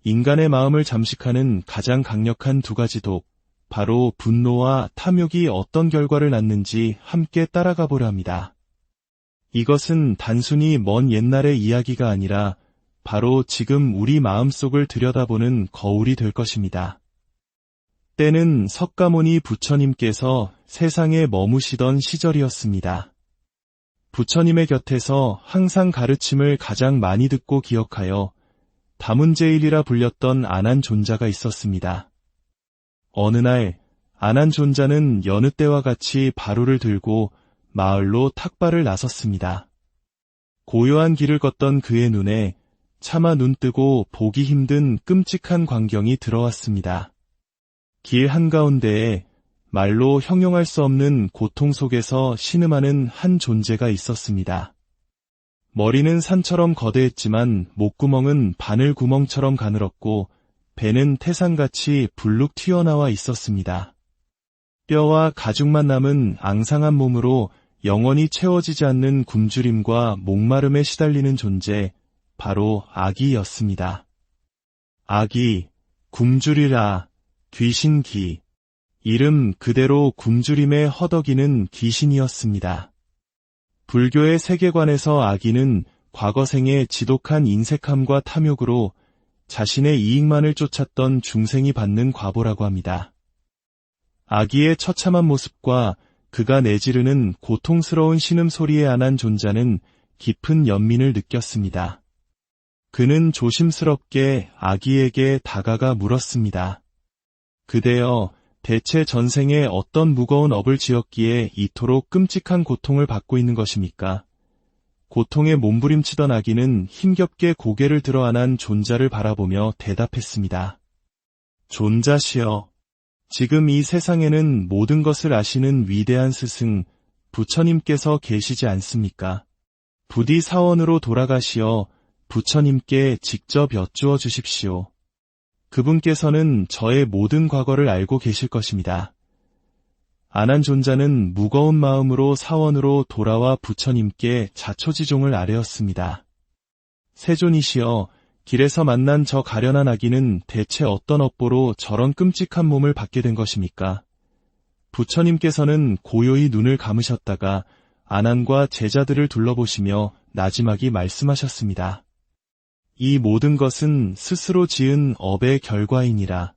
인간의 마음을 잠식하는 가장 강력한 두 가지 독, 바로 분노와 탐욕이 어떤 결과를 낳는지 함께 따라가 보려 합니다. 이것은 단순히 먼 옛날의 이야기가 아니라 바로 지금 우리 마음속을 들여다보는 거울이 될 것입니다. 때는 석가모니 부처님께서 세상에 머무시던 시절이었습니다. 부처님의 곁에서 항상 가르침을 가장 많이 듣고 기억하여 다문제일이라 불렸던 아난존자가 있었습니다. 어느 날 아난존자는 여느 때와 같이 바루를 들고 마을로 탁발을 나섰습니다. 고요한 길을 걷던 그의 눈에 차마 눈뜨고 보기 힘든 끔찍한 광경이 들어왔습니다. 길 한가운데에 말로 형용할 수 없는 고통 속에서 신음하는 한 존재가 있었습니다. 머리는 산처럼 거대했지만 목구멍은 바늘구멍처럼 가늘었고 배는 태산같이 불룩 튀어나와 있었습니다. 뼈와 가죽만 남은 앙상한 몸으로 영원히 채워지지 않는 굶주림과 목마름에 시달리는 존재, 바로 아기였습니다. 아기, 굶주리라, 귀신기. 이름 그대로 굶주림에 허덕이는 귀신이었습니다. 불교의 세계관에서 아기는 과거생의 지독한 인색함과 탐욕으로 자신의 이익만을 쫓았던 중생이 받는 과보라고 합니다. 아기의 처참한 모습과 그가 내지르는 고통스러운 신음소리에 안한 존자는 깊은 연민을 느꼈습니다. 그는 조심스럽게 아기에게 다가가 물었습니다. 그대여, 대체 전생에 어떤 무거운 업을 지었기에 이토록 끔찍한 고통을 받고 있는 것입니까? 고통에 몸부림치던 아기는 힘겹게 고개를 들어 안은 존자를 바라보며 대답했습니다. 존자시여, 지금 이 세상에는 모든 것을 아시는 위대한 스승, 부처님께서 계시지 않습니까? 부디 사원으로 돌아가시어 부처님께 직접 여쭈어 주십시오. 그분께서는 저의 모든 과거를 알고 계실 것입니다. 아난존자는 무거운 마음으로 사원으로 돌아와 부처님께 자초지종을 아뢰었습니다. 세존이시여, 길에서 만난 저 가련한 아기는 대체 어떤 업보로 저런 끔찍한 몸을 받게 된 것입니까? 부처님께서는 고요히 눈을 감으셨다가 아난과 제자들을 둘러보시며 나지막이 말씀하셨습니다. 이 모든 것은 스스로 지은 업의 결과이니라.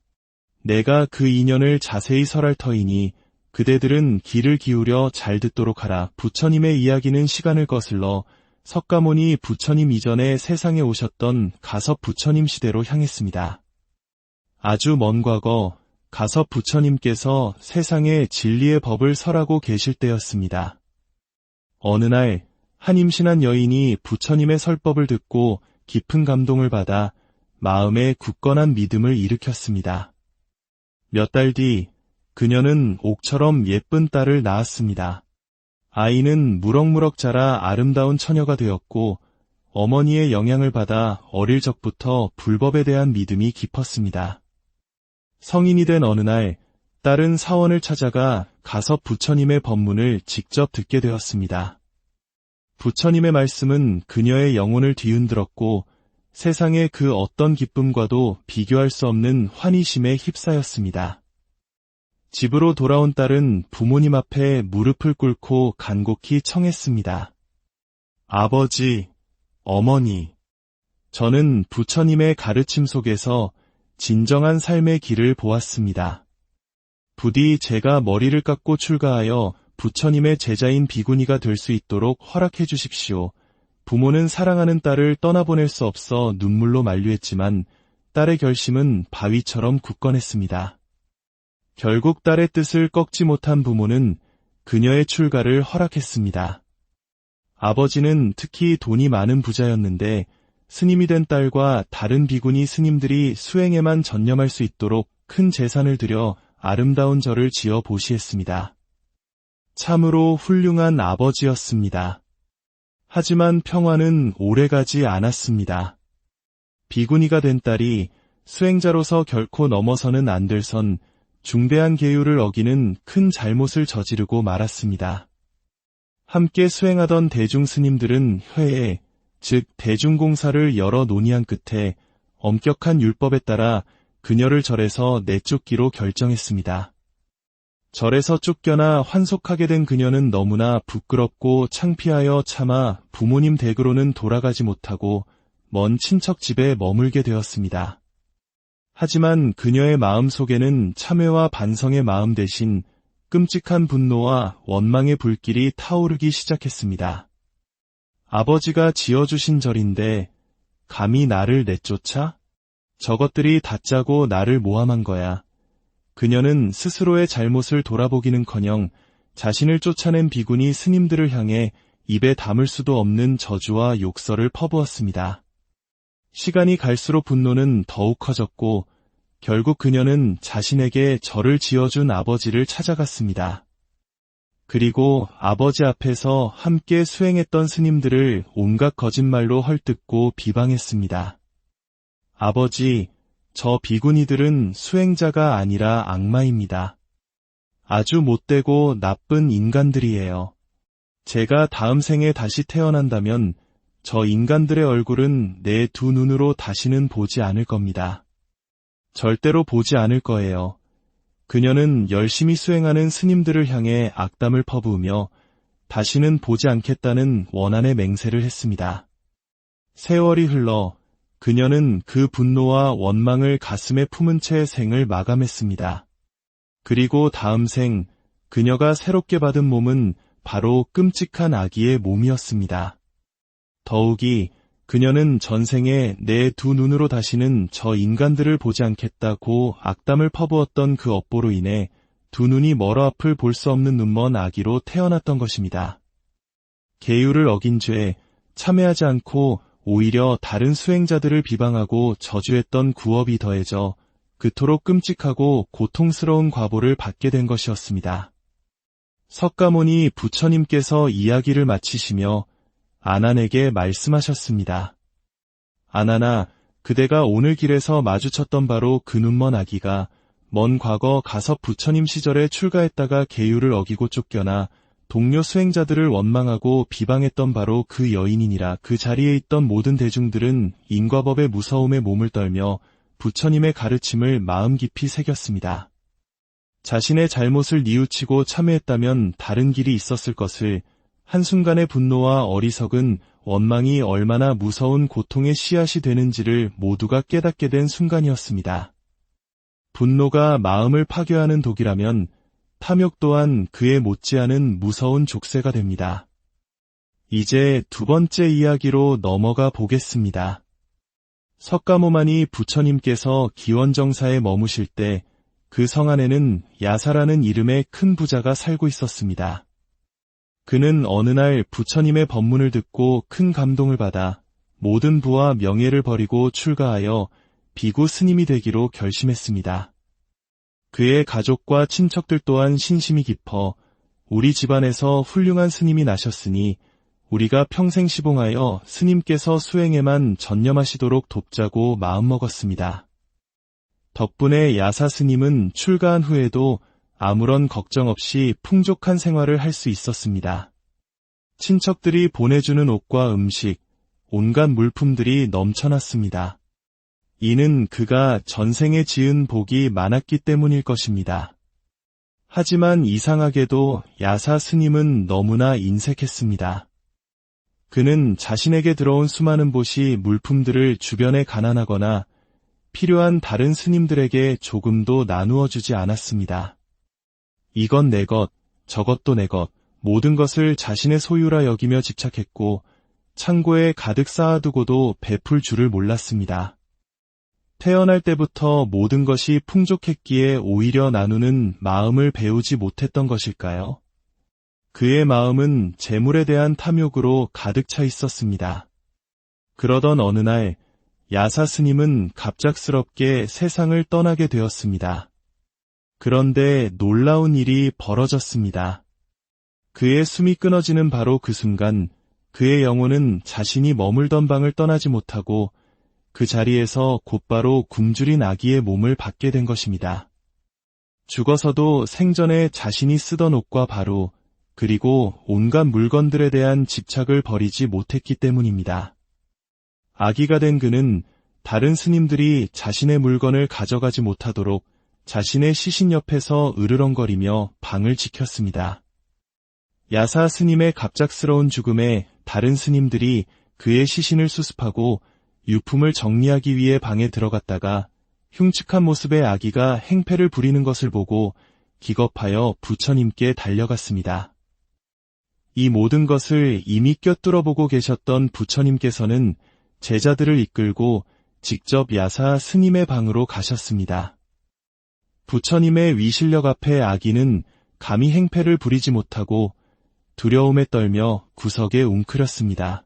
내가 그 인연을 자세히 설할 터이니 그대들은 귀를 기울여 잘 듣도록 하라. 부처님의 이야기는 시간을 거슬러 석가모니 부처님 이전에 세상에 오셨던 가섭 부처님 시대로 향했습니다. 아주 먼 과거 가섭 부처님께서 세상에 진리의 법을 설하고 계실 때였습니다. 어느 날 한 임신한 여인이 부처님의 설법을 듣고 깊은 감동을 받아 마음에 굳건한 믿음을 일으켰습니다. 몇 달 뒤 그녀는 옥처럼 예쁜 딸을 낳았습니다. 아이는 무럭무럭 자라 아름다운 처녀가 되었고 어머니의 영향을 받아 어릴 적부터 불법에 대한 믿음이 깊었습니다. 성인이 된 어느 날 딸은 사원을 찾아가 가섭 부처님의 법문을 직접 듣게 되었습니다. 부처님의 말씀은 그녀의 영혼을 뒤흔들었고 세상의 그 어떤 기쁨과도 비교할 수 없는 환희심에 휩싸였습니다. 집으로 돌아온 딸은 부모님 앞에 무릎을 꿇고 간곡히 청했습니다. 아버지, 어머니, 저는 부처님의 가르침 속에서 진정한 삶의 길을 보았습니다. 부디 제가 머리를 깎고 출가하여 부처님의 제자인 비구니가 될 수 있도록 허락해 주십시오. 부모는 사랑하는 딸을 떠나보낼 수 없어 눈물로 만류했지만 딸의 결심은 바위처럼 굳건했습니다. 결국 딸의 뜻을 꺾지 못한 부모는 그녀의 출가를 허락했습니다. 아버지는 특히 돈이 많은 부자였는데 스님이 된 딸과 다른 비구니 스님들이 수행에만 전념할 수 있도록 큰 재산을 들여 아름다운 절을 지어 보시했습니다. 참으로 훌륭한 아버지였습니다. 하지만 평화는 오래가지 않았습니다. 비구니가 된 딸이 수행자로서 결코 넘어서는 안 될 선 중대한 계율을 어기는 큰 잘못을 저지르고 말았습니다. 함께 수행하던 대중 스님들은 회에, 즉 대중공사를 여러 논의한 끝에 엄격한 율법에 따라 그녀를 절에서 내쫓기로 결정했습니다. 절에서 쫓겨나 환속하게 된 그녀는 너무나 부끄럽고 창피하여 차마 부모님 댁으로는 돌아가지 못하고 먼 친척 집에 머물게 되었습니다. 하지만 그녀의 마음 속에는 참회와 반성의 마음 대신 끔찍한 분노와 원망의 불길이 타오르기 시작했습니다. 아버지가 지어주신 절인데 감히 나를 내쫓아? 저것들이 다짜고 나를 모함한 거야. 그녀는 스스로의 잘못을 돌아보기는커녕 자신을 쫓아낸 비구니 스님들을 향해 입에 담을 수도 없는 저주와 욕설을 퍼부었습니다. 시간이 갈수록 분노는 더욱 커졌고 결국 그녀는 자신에게 절을 지어준 아버지를 찾아갔습니다. 그리고 아버지 앞에서 함께 수행했던 스님들을 온갖 거짓말로 헐뜯고 비방했습니다. 아버지, 저 비구니들은 수행자가 아니라 악마입니다. 아주 못되고 나쁜 인간들이에요. 제가 다음 생에 다시 태어난다면 저 인간들의 얼굴은 내 두 눈으로 다시는 보지 않을 겁니다. 절대로 보지 않을 거예요. 그녀는 열심히 수행하는 스님들을 향해 악담을 퍼부으며 다시는 보지 않겠다는 원한의 맹세를 했습니다. 세월이 흘러 그녀는 그 분노와 원망을 가슴에 품은 채 생을 마감했습니다. 그리고 다음 생, 그녀가 새롭게 받은 몸은 바로 끔찍한 아기의 몸이었습니다. 더욱이 그녀는 전생에 내 두 눈으로 다시는 저 인간들을 보지 않겠다고 악담을 퍼부었던 그 업보로 인해 두 눈이 멀어 앞을 볼 수 없는 눈먼 아기로 태어났던 것입니다. 계율을 어긴 죄, 참회하지 않고 오히려 다른 수행자들을 비방하고 저주했던 구업이 더해져 그토록 끔찍하고 고통스러운 과보를 받게 된 것이었습니다. 석가모니 부처님께서 이야기를 마치시며 아난에게 말씀하셨습니다. 아난아, 그대가 오늘 길에서 마주쳤던 바로 그 눈먼 아기가 먼 과거 가섭 부처님 시절에 출가했다가 계율을 어기고 쫓겨나 동료 수행자들을 원망하고 비방했던 바로 그 여인이니라. 그 자리에 있던 모든 대중들은 인과법의 무서움에 몸을 떨며 부처님의 가르침을 마음 깊이 새겼습니다. 자신의 잘못을 뉘우치고 참회했다면 다른 길이 있었을 것을, 한순간의 분노와 어리석은 원망이 얼마나 무서운 고통의 씨앗이 되는지를 모두가 깨닫게 된 순간이었습니다. 분노가 마음을 파괴하는 독이라면 탐욕 또한 그에 못지않은 무서운 족쇄가 됩니다. 이제 두 번째 이야기로 넘어가 보겠습니다. 석가모마니 부처님께서 기원정사에 머무실 때 그 성 안에는 야사라는 이름의 큰 부자가 살고 있었습니다. 그는 어느 날 부처님의 법문을 듣고 큰 감동을 받아 모든 부와 명예를 버리고 출가하여 비구 스님이 되기로 결심했습니다. 그의 가족과 친척들 또한 신심이 깊어 우리 집안에서 훌륭한 스님이 나셨으니 우리가 평생 시봉하여 스님께서 수행에만 전념하시도록 돕자고 마음먹었습니다. 덕분에 야사 스님은 출가한 후에도 아무런 걱정 없이 풍족한 생활을 할 수 있었습니다. 친척들이 보내주는 옷과 음식, 온갖 물품들이 넘쳐났습니다. 이는 그가 전생에 지은 복이 많았기 때문일 것입니다. 하지만 이상하게도 야사 스님은 너무나 인색했습니다. 그는 자신에게 들어온 수많은 보시 물품들을 주변에 가난하거나 필요한 다른 스님들에게 조금도 나누어 주지 않았습니다. 이건 내 것, 저것도 내 것, 모든 것을 자신의 소유라 여기며 집착했고 창고에 가득 쌓아두고도 베풀 줄을 몰랐습니다. 태어날 때부터 모든 것이 풍족했기에 오히려 나누는 마음을 배우지 못했던 것일까요? 그의 마음은 재물에 대한 탐욕으로 가득 차 있었습니다. 그러던 어느 날 야사 스님은 갑작스럽게 세상을 떠나게 되었습니다. 그런데 놀라운 일이 벌어졌습니다. 그의 숨이 끊어지는 바로 그 순간 그의 영혼은 자신이 머물던 방을 떠나지 못하고 그 자리에서 곧바로 굶주린 아기의 몸을 받게 된 것입니다. 죽어서도 생전에 자신이 쓰던 옷과 바로 그리고 온갖 물건들에 대한 집착을 버리지 못했기 때문입니다. 아기가 된 그는 다른 스님들이 자신의 물건을 가져가지 못하도록 자신의 시신 옆에서 으르렁거리며 방을 지켰습니다. 야사 스님의 갑작스러운 죽음에 다른 스님들이 그의 시신을 수습하고 유품을 정리하기 위해 방에 들어갔다가 흉측한 모습의 아기가 행패를 부리는 것을 보고 기겁하여 부처님께 달려갔습니다. 이 모든 것을 이미 꿰뚫어 보고 계셨던 부처님께서는 제자들을 이끌고 직접 야사 스님의 방으로 가셨습니다. 부처님의 위실력 앞에 아기는 감히 행패를 부리지 못하고 두려움에 떨며 구석에 웅크렸습니다.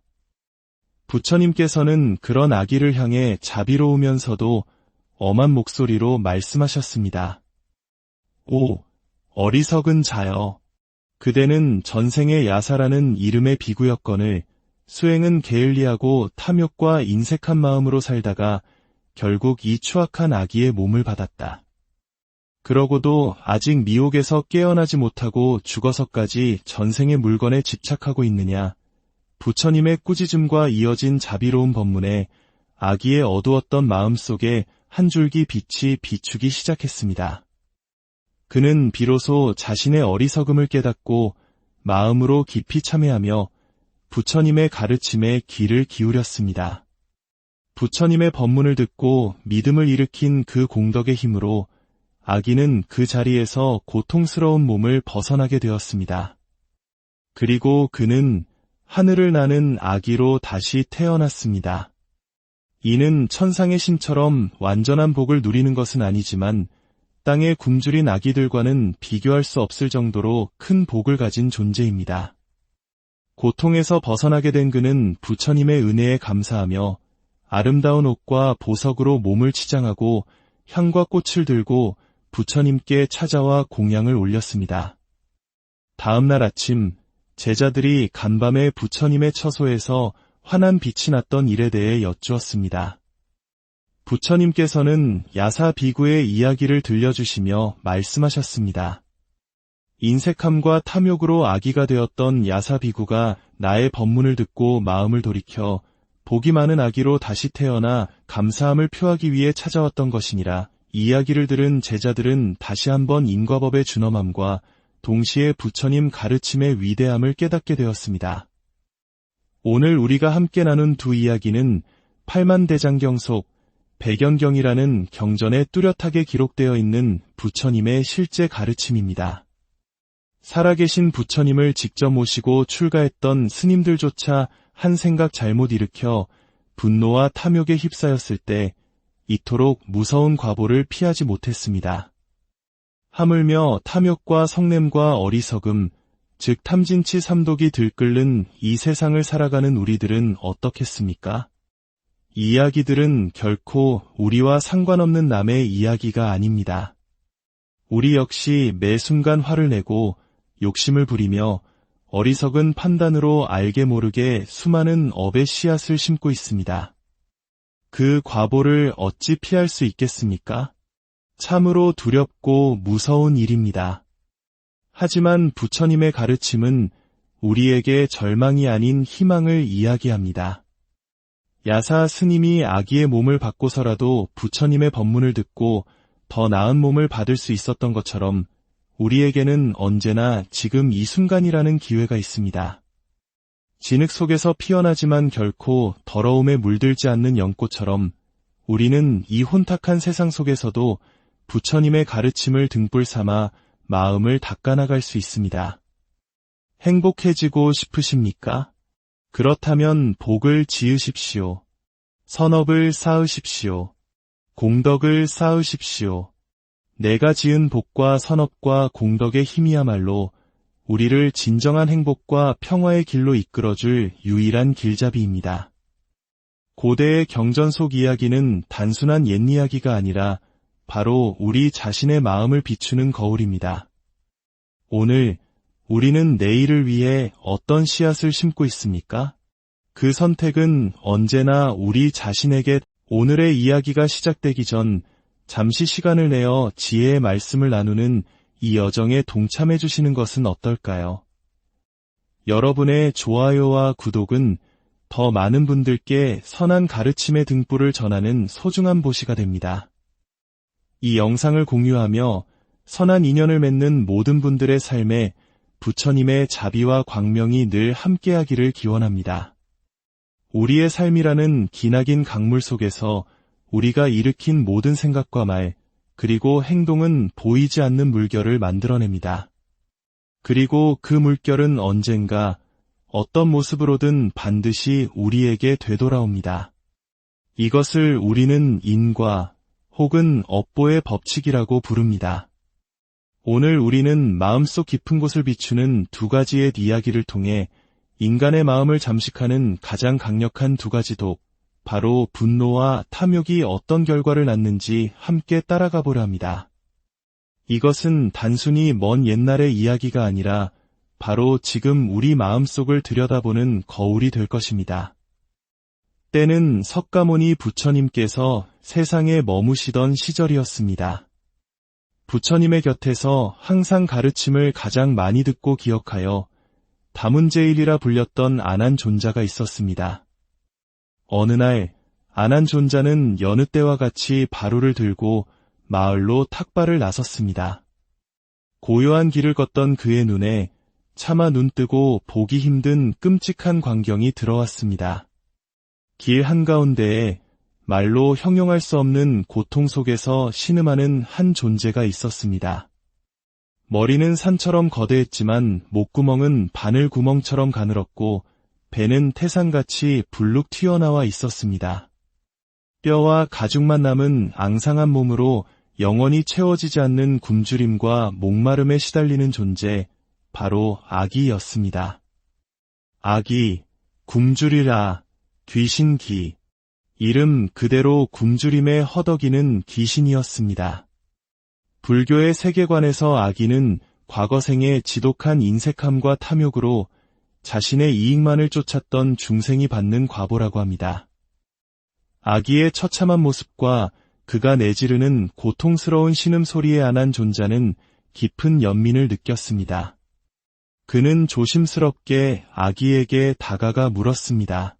부처님께서는 그런 아기를 향해 자비로우면서도 엄한 목소리로 말씀하셨습니다. 오, 어리석은 자여. 그대는 전생의 야사라는 이름의 비구였거늘 수행은 게을리하고 탐욕과 인색한 마음으로 살다가 결국 이 추악한 아기의 몸을 받았다. 그러고도 아직 미혹에서 깨어나지 못하고 죽어서까지 전생의 물건에 집착하고 있느냐. 부처님의 꾸짖음과 이어진 자비로운 법문에 아기의 어두웠던 마음속에 한 줄기 빛이 비추기 시작했습니다. 그는 비로소 자신의 어리석음을 깨닫고 마음으로 깊이 참회하며 부처님의 가르침에 귀를 기울였습니다. 부처님의 법문을 듣고 믿음을 일으킨 그 공덕의 힘으로 아기는 그 자리에서 고통스러운 몸을 벗어나게 되었습니다. 그리고 그는 하늘을 나는 아기로 다시 태어났습니다. 이는 천상의 신처럼 완전한 복을 누리는 것은 아니지만 땅에 굶주린 아기들과는 비교할 수 없을 정도로 큰 복을 가진 존재입니다. 고통에서 벗어나게 된 그는 부처님의 은혜에 감사하며 아름다운 옷과 보석으로 몸을 치장하고 향과 꽃을 들고 부처님께 찾아와 공양을 올렸습니다. 다음 날 아침 제자들이 간밤에 부처님의 처소에서 환한 빛이 났던 일에 대해 여쭈었습니다. 부처님께서는 야사 비구의 이야기를 들려주시며 말씀하셨습니다. 인색함과 탐욕으로 아기가 되었던 야사 비구가 나의 법문을 듣고 마음을 돌이켜 복이 많은 아기로 다시 태어나 감사함을 표하기 위해 찾아왔던 것이니라. 이 이야기를 들은 제자들은 다시 한번 인과법의 준엄함과 동시에 부처님 가르침의 위대함을 깨닫게 되었습니다. 오늘 우리가 함께 나눈 두 이야기는 팔만대장경 속 백연경이라는 경전에 뚜렷하게 기록되어 있는 부처님의 실제 가르침입니다. 살아계신 부처님을 직접 모시고 출가했던 스님들조차 한 생각 잘못 일으켜 분노와 탐욕에 휩싸였을 때 이토록 무서운 과보를 피하지 못했습니다. 하물며 탐욕과 성냄과 어리석음, 즉 탐진치 삼독이 들끓는 이 세상을 살아가는 우리들은 어떻겠습니까? 이 이야기들은 결코 우리와 상관없는 남의 이야기가 아닙니다. 우리 역시 매 순간 화를 내고 욕심을 부리며 어리석은 판단으로 알게 모르게 수많은 업의 씨앗을 심고 있습니다. 그 과보를 어찌 피할 수 있겠습니까? 참으로 두렵고 무서운 일입니다. 하지만 부처님의 가르침은 우리에게 절망이 아닌 희망을 이야기합니다. 야사 스님이 아기의 몸을 받고서라도 부처님의 법문을 듣고 더 나은 몸을 받을 수 있었던 것처럼 우리에게는 언제나 지금 이 순간이라는 기회가 있습니다. 진흙 속에서 피어나지만 결코 더러움에 물들지 않는 연꽃처럼 우리는 이 혼탁한 세상 속에서도 부처님의 가르침을 등불 삼아 마음을 닦아나갈 수 있습니다. 행복해지고 싶으십니까? 그렇다면 복을 지으십시오. 선업을 쌓으십시오. 공덕을 쌓으십시오. 내가 지은 복과 선업과 공덕의 힘이야말로 우리를 진정한 행복과 평화의 길로 이끌어줄 유일한 길잡이입니다. 고대의 경전 속 이야기는 단순한 옛 이야기가 아니라 바로 우리 자신의 마음을 비추는 거울입니다. 오늘 우리는 내일을 위해 어떤 씨앗을 심고 있습니까? 그 선택은 언제나 우리 자신에게. 오늘의 이야기가 시작되기 전 잠시 시간을 내어 지혜의 말씀을 나누는 이 여정에 동참해 주시는 것은 어떨까요? 여러분의 좋아요와 구독은 더 많은 분들께 선한 가르침의 등불을 전하는 소중한 보시가 됩니다. 이 영상을 공유하며 선한 인연을 맺는 모든 분들의 삶에 부처님의 자비와 광명이 늘 함께하기를 기원합니다. 우리의 삶이라는 기나긴 강물 속에서 우리가 일으킨 모든 생각과 말, 그리고 행동은 보이지 않는 물결을 만들어냅니다. 그리고 그 물결은 언젠가 어떤 모습으로든 반드시 우리에게 되돌아옵니다. 이것을 우리는 인과 혹은 업보의 법칙이라고 부릅니다. 오늘 우리는 마음속 깊은 곳을 비추는 두 가지의 이야기를 통해 인간의 마음을 잠식하는 가장 강력한 두 가지 독, 바로 분노와 탐욕이 어떤 결과를 낳는지 함께 따라가 보려 합니다. 이것은 단순히 먼 옛날의 이야기가 아니라 바로 지금 우리 마음속을 들여다보는 거울이 될 것입니다. 때는 석가모니 부처님께서 세상에 머무시던 시절이었습니다. 부처님의 곁에서 항상 가르침을 가장 많이 듣고 기억하여 다문제일이라 불렸던 아난존자가 있었습니다. 어느 날 아난존자는 여느 때와 같이 바루를 들고 마을로 탁발을 나섰습니다. 고요한 길을 걷던 그의 눈에 차마 눈뜨고 보기 힘든 끔찍한 광경이 들어왔습니다. 길 한가운데에 말로 형용할 수 없는 고통 속에서 신음하는 한 존재가 있었습니다. 머리는 산처럼 거대했지만 목구멍은 바늘구멍처럼 가늘었고 배는 태산같이 불룩 튀어나와 있었습니다. 뼈와 가죽만 남은 앙상한 몸으로 영원히 채워지지 않는 굶주림과 목마름에 시달리는 존재, 바로 아기였습니다. 아기, 굶주리라, 귀신기. 이름 그대로 굶주림에 허덕이는 귀신이었습니다. 불교의 세계관에서 아기는 과거 생의 지독한 인색함과 탐욕으로 자신의 이익만을 쫓았던 중생이 받는 과보라고 합니다. 아기의 처참한 모습과 그가 내지르는 고통스러운 신음소리에 안한 존자는 깊은 연민을 느꼈습니다. 그는 조심스럽게 아기에게 다가가 물었습니다.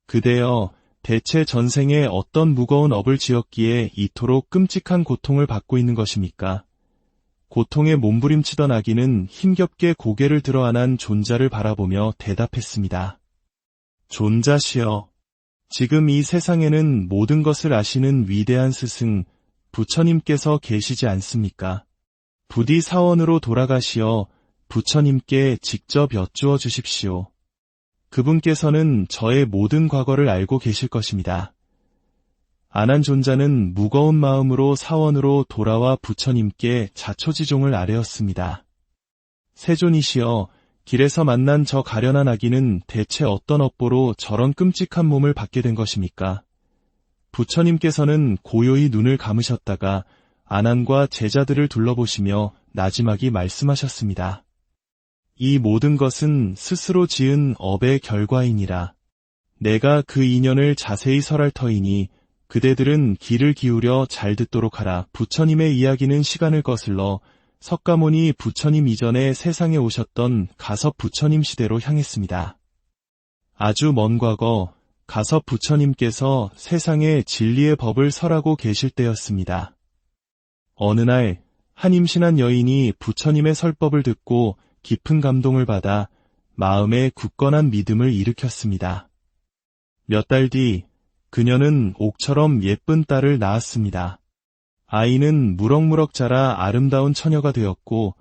그대여, 대체 전생에 어떤 무거운 업을 지었기에 이토록 끔찍한 고통을 받고 있는 것입니까? 고통에 몸부림치던 아기는 힘겹게 고개를 들어 안은 존자를 바라보며 대답했습니다. 존자시여, 지금 이 세상에는 모든 것을 아시는 위대한 스승, 부처님께서 계시지 않습니까? 부디 사원으로 돌아가시어 부처님께 직접 여쭈어 주십시오. 그분께서는 저의 모든 과거를 알고 계실 것입니다. 안한 존자는 무거운 마음으로 사원으로 돌아와 부처님께 자초지종을 아뢰었습니다. 세존이시여, 길에서 만난 저 가련한 아기는 대체 어떤 업보로 저런 끔찍한 몸을 받게 된 것입니까? 부처님께서는 고요히 눈을 감으셨다가 안한과 제자들을 둘러보시며 나지막이 말씀하셨습니다. 이 모든 것은 스스로 지은 업의 결과이니라. 내가 그 인연을 자세히 설할 터이니 그대들은 귀를 기울여 잘 듣도록 하라. 부처님의 이야기는 시간을 거슬러 석가모니 부처님 이전에 세상에 오셨던 가섭 부처님 시대로 향했습니다. 아주 먼 과거 가섭 부처님께서 세상에 진리의 법을 설하고 계실 때였습니다. 어느 날 한 임신한 여인이 부처님의 설법을 듣고 깊은 감동을 받아 마음에 굳건한 믿음을 일으켰습니다. 몇 달 뒤 그녀는 옥처럼 예쁜 딸을 낳았습니다. 아이는 무럭무럭 자라 아름다운 처녀가 되었고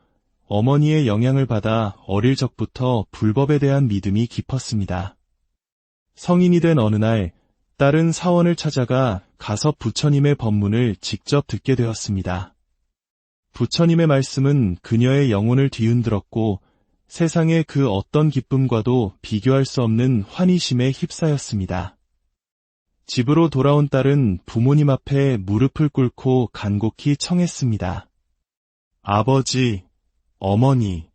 어머니의 영향을 받아 어릴 적부터 불법에 대한 믿음이 깊었습니다. 성인이 된 어느 날 딸은 사원을 찾아가 가섭 부처님의 법문을 직접 듣게 되었습니다. 부처님의 말씀은 그녀의 영혼을 뒤흔들었고 세상의 그 어떤 기쁨과도 비교할 수 없는 환희심에 휩싸였습니다. 집으로 돌아온 딸은 부모님 앞에 무릎을 꿇고 간곡히 청했습니다. 아버지, 어머니,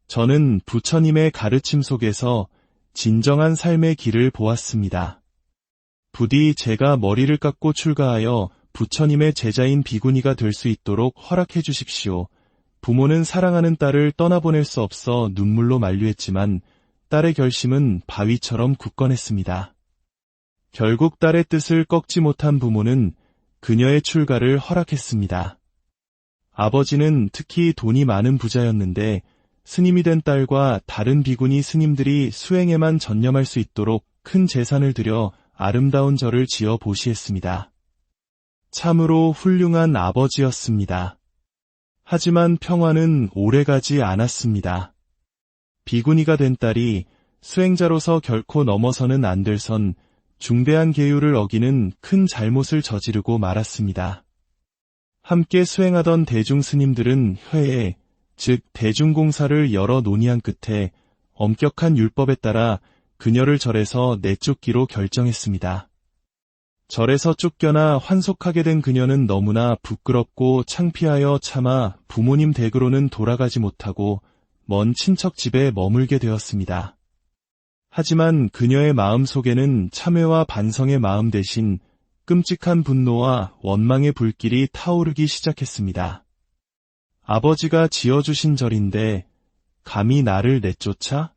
저는 부처님의 가르침 속에서 진정한 삶의 길을 보았습니다. 부디 제가 머리를 깎고 출가하여 부처님의 제자인 비구니가 될 수 있도록 허락해 주십시오. 부모는 사랑하는 딸을 떠나보낼 수 없어 눈물로 만류했지만 딸의 결심은 바위처럼 굳건했습니다. 결국 딸의 뜻을 꺾지 못한 부모는 그녀의 출가를 허락했습니다. 아버지는 특히 돈이 많은 부자였는데 스님이 된 딸과 다른 비구니 스님들이 수행에만 전념할 수 있도록 큰 재산을 들여 아름다운 절을 지어 보시했습니다. 참으로 훌륭한 아버지였습니다. 하지만 평화는 오래가지 않았습니다. 비구니가 된 딸이 수행자로서 결코 넘어서는 안 될 선 중대한 계율을 어기는 큰 잘못을 저지르고 말았습니다. 함께 수행하던 대중 스님들은 회에, 즉 대중공사를 여러 논의한 끝에 엄격한 율법에 따라 그녀를 절에서 내쫓기로 결정했습니다. 절에서 쫓겨나 환속하게 된 그녀는 너무나 부끄럽고 창피하여 차마 부모님 댁으로는 돌아가지 못하고 먼 친척 집에 머물게 되었습니다. 하지만 그녀의 마음 속에는 참회와 반성의 마음 대신 끔찍한 분노와 원망의 불길이 타오르기 시작했습니다. 아버지가 지어주신 절인데 감히 나를 내쫓아?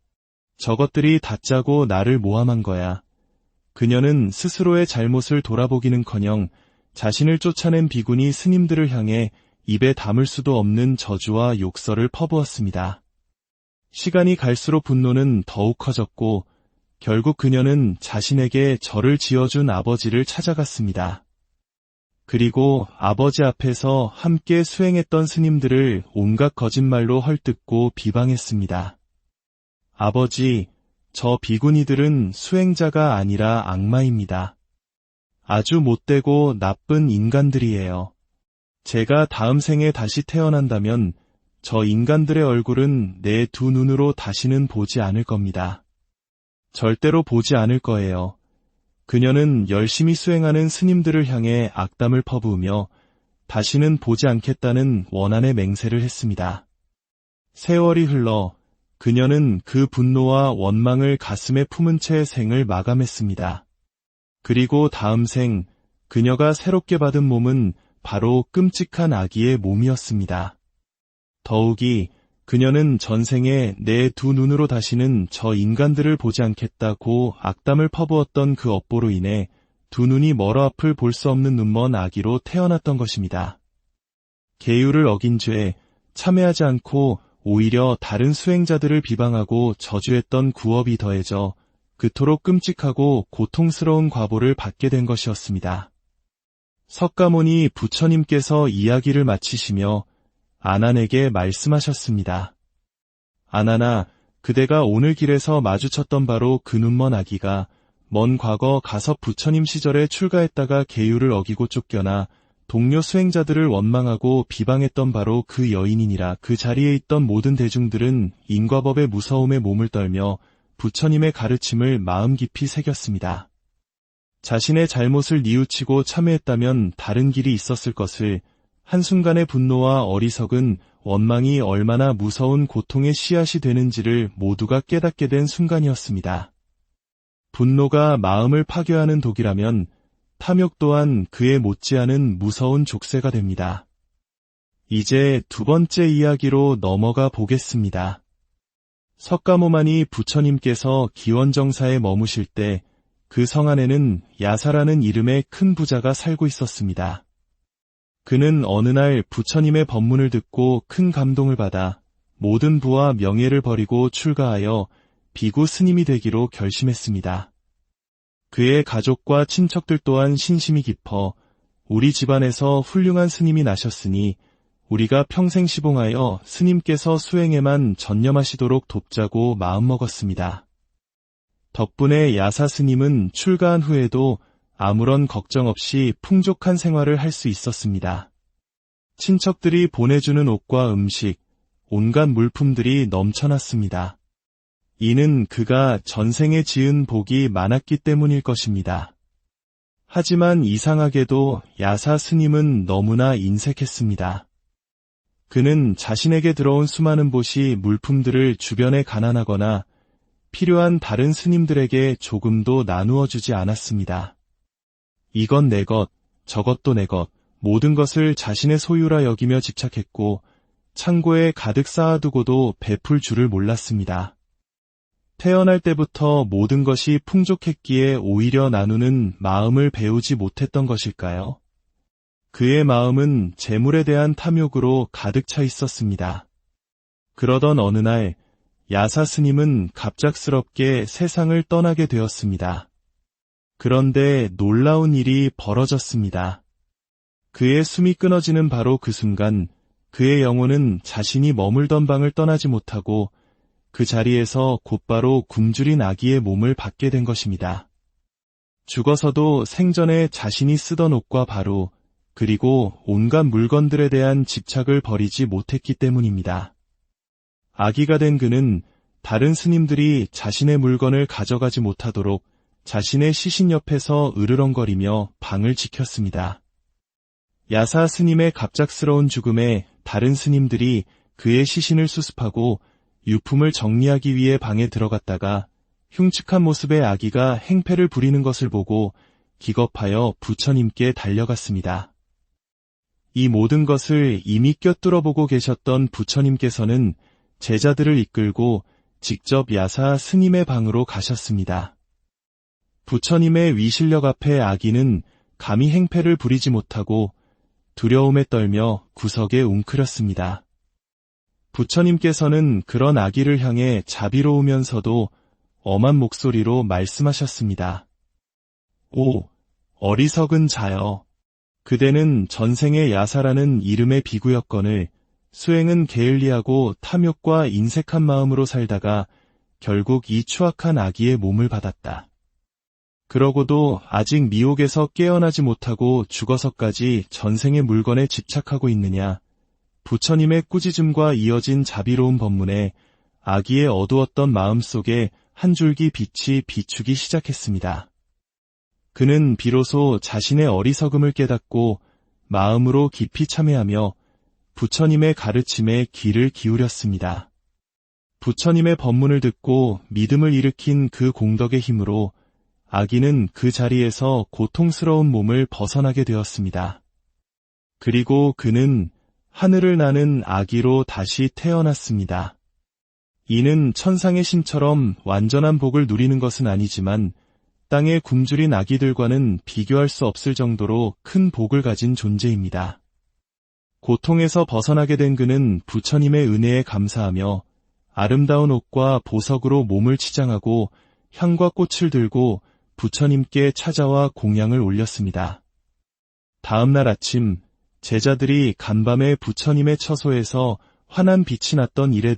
저것들이 다짜고 나를 모함한 거야. 그녀는 스스로의 잘못을 돌아보기는커녕 자신을 쫓아낸 비구니 스님들을 향해 입에 담을 수도 없는 저주와 욕설을 퍼부었습니다. 시간이 갈수록 분노는 더욱 커졌고 결국 그녀는 자신에게 절을 지어준 아버지를 찾아갔습니다. 그리고 아버지 앞에서 함께 수행했던 스님들을 온갖 거짓말로 헐뜯고 비방했습니다. 아버지, 저 비구니들은 수행자가 아니라 악마입니다. 아주 못되고 나쁜 인간들이에요. 제가 다음 생에 다시 태어난다면 저 인간들의 얼굴은 내 두 눈으로 다시는 보지 않을 겁니다. 절대로 보지 않을 거예요. 그녀는 열심히 수행하는 스님들을 향해 악담을 퍼부으며 다시는 보지 않겠다는 원한의 맹세를 했습니다. 세월이 흘러 그녀는 그 분노와 원망을 가슴에 품은 채 생을 마감했습니다. 그리고 다음 생, 그녀가 새롭게 받은 몸은 바로 끔찍한 아기의 몸이었습니다. 더욱이 그녀는 전생에 내 두 눈으로 다시는 저 인간들을 보지 않겠다고 악담을 퍼부었던 그 업보로 인해 두 눈이 멀어 앞을 볼 수 없는 눈먼 아기로 태어났던 것입니다. 계율을 어긴 죄, 참회하지 않고 오히려 다른 수행자들을 비방하고 저주했던 구업이 더해져 그토록 끔찍하고 고통스러운 과보를 받게 된 것이었습니다. 석가모니 부처님께서 이야기를 마치시며 아난에게 말씀하셨습니다. 아난아, 그대가 오늘 길에서 마주쳤던 바로 그 눈먼 아기가 먼 과거 가섭 부처님 시절에 출가했다가 계율을 어기고 쫓겨나 동료 수행자들을 원망하고 비방했던 바로 그 여인이니라. 그 자리에 있던 모든 대중들은 인과법의 무서움에 몸을 떨며 부처님의 가르침을 마음 깊이 새겼습니다. 자신의 잘못을 뉘우치고 참회했다면 다른 길이 있었을 것을 한순간의 분노와 어리석은 원망이 얼마나 무서운 고통의 씨앗이 되는지를 모두가 깨닫게 된 순간이었습니다. 분노가 마음을 파괴하는 독이라면 탐욕 또한 그에 못지않은 무서운 족쇄가 됩니다. 이제 두 번째 이야기로 넘어가 보겠습니다. 석가모니 부처님께서 기원정사에 머무실 때 그 성 안에는 야사라는 이름의 큰 부자가 살고 있었습니다. 그는 어느 날 부처님의 법문을 듣고 큰 감동을 받아 모든 부와 명예를 버리고 출가하여 비구 스님이 되기로 결심했습니다. 그의 가족과 친척들 또한 신심이 깊어 우리 집안에서 훌륭한 스님이 나셨으니 우리가 평생 시봉하여 스님께서 수행에만 전념하시도록 돕자고 마음먹었습니다. 덕분에 야사 스님은 출가한 후에도 아무런 걱정 없이 풍족한 생활을 할 수 있었습니다. 친척들이 보내주는 옷과 음식, 온갖 물품들이 넘쳐났습니다. 이는 그가 전생에 지은 복이 많았기 때문일 것입니다. 하지만 이상하게도 야사 스님은 너무나 인색했습니다. 그는 자신에게 들어온 수많은 보시 물품들을 주변에 가난하거나 필요한 다른 스님들에게 조금도 나누어 주지 않았습니다. 이건 내 것, 저것도 내 것, 모든 것을 자신의 소유라 여기며 집착했고 창고에 가득 쌓아두고도 베풀 줄을 몰랐습니다. 태어날 때부터 모든 것이 풍족했기에 오히려 나누는 마음을 배우지 못했던 것일까요? 그의 마음은 재물에 대한 탐욕으로 가득 차 있었습니다. 그러던 어느 날 야사 스님은 갑작스럽게 세상을 떠나게 되었습니다. 그런데 놀라운 일이 벌어졌습니다. 그의 숨이 끊어지는 바로 그 순간 그의 영혼은 자신이 머물던 방을 떠나지 못하고 그 자리에서 곧바로 굶주린 아기의 몸을 받게 된 것입니다. 죽어서도 생전에 자신이 쓰던 옷과 바로 그리고 온갖 물건들에 대한 집착을 버리지 못했기 때문입니다. 아기가 된 그는 다른 스님들이 자신의 물건을 가져가지 못하도록 자신의 시신 옆에서 으르렁거리며 방을 지켰습니다. 야사 스님의 갑작스러운 죽음에 다른 스님들이 그의 시신을 수습하고 유품을 정리하기 위해 방에 들어갔다가 흉측한 모습의 아기가 행패를 부리는 것을 보고 기겁하여 부처님께 달려갔습니다. 이 모든 것을 이미 꿰뚫어 보고 계셨던 부처님께서는 제자들을 이끌고 직접 야사 스님의 방으로 가셨습니다. 부처님의 위실력 앞에 아기는 감히 행패를 부리지 못하고 두려움에 떨며 구석에 웅크렸습니다. 부처님께서는 그런 아기를 향해 자비로우면서도 엄한 목소리로 말씀하셨습니다. 오, 어리석은 자여. 그대는 전생의 야사라는 이름의 비구였거늘 수행은 게을리하고 탐욕과 인색한 마음으로 살다가 결국 이 추악한 아기의 몸을 받았다. 그러고도 아직 미혹에서 깨어나지 못하고 죽어서까지 전생의 물건에 집착하고 있느냐. 부처님의 꾸짖음과 이어진 자비로운 법문에 아기의 어두웠던 마음속에 한 줄기 빛이 비추기 시작했습니다. 그는 비로소 자신의 어리석음을 깨닫고 마음으로 깊이 참회하며 부처님의 가르침에 귀를 기울였습니다. 부처님의 법문을 듣고 믿음을 일으킨 그 공덕의 힘으로 아기는 그 자리에서 고통스러운 몸을 벗어나게 되었습니다. 그리고 그는 하늘을 나는 아기로 다시 태어났습니다. 이는 천상의 신처럼 완전한 복을 누리는 것은 아니지만 땅에 굶주린 아기들과는 비교할 수 없을 정도로 큰 복을 가진 존재입니다. 고통에서 벗어나게 된 그는 부처님의 은혜에 감사하며 아름다운 옷과 보석으로 몸을 치장하고 향과 꽃을 들고 부처님께 찾아와 공양을 올렸습니다. 다음 날 아침 제자들이 간밤에 부처님의 처소에서 환한 빛이 났던 일에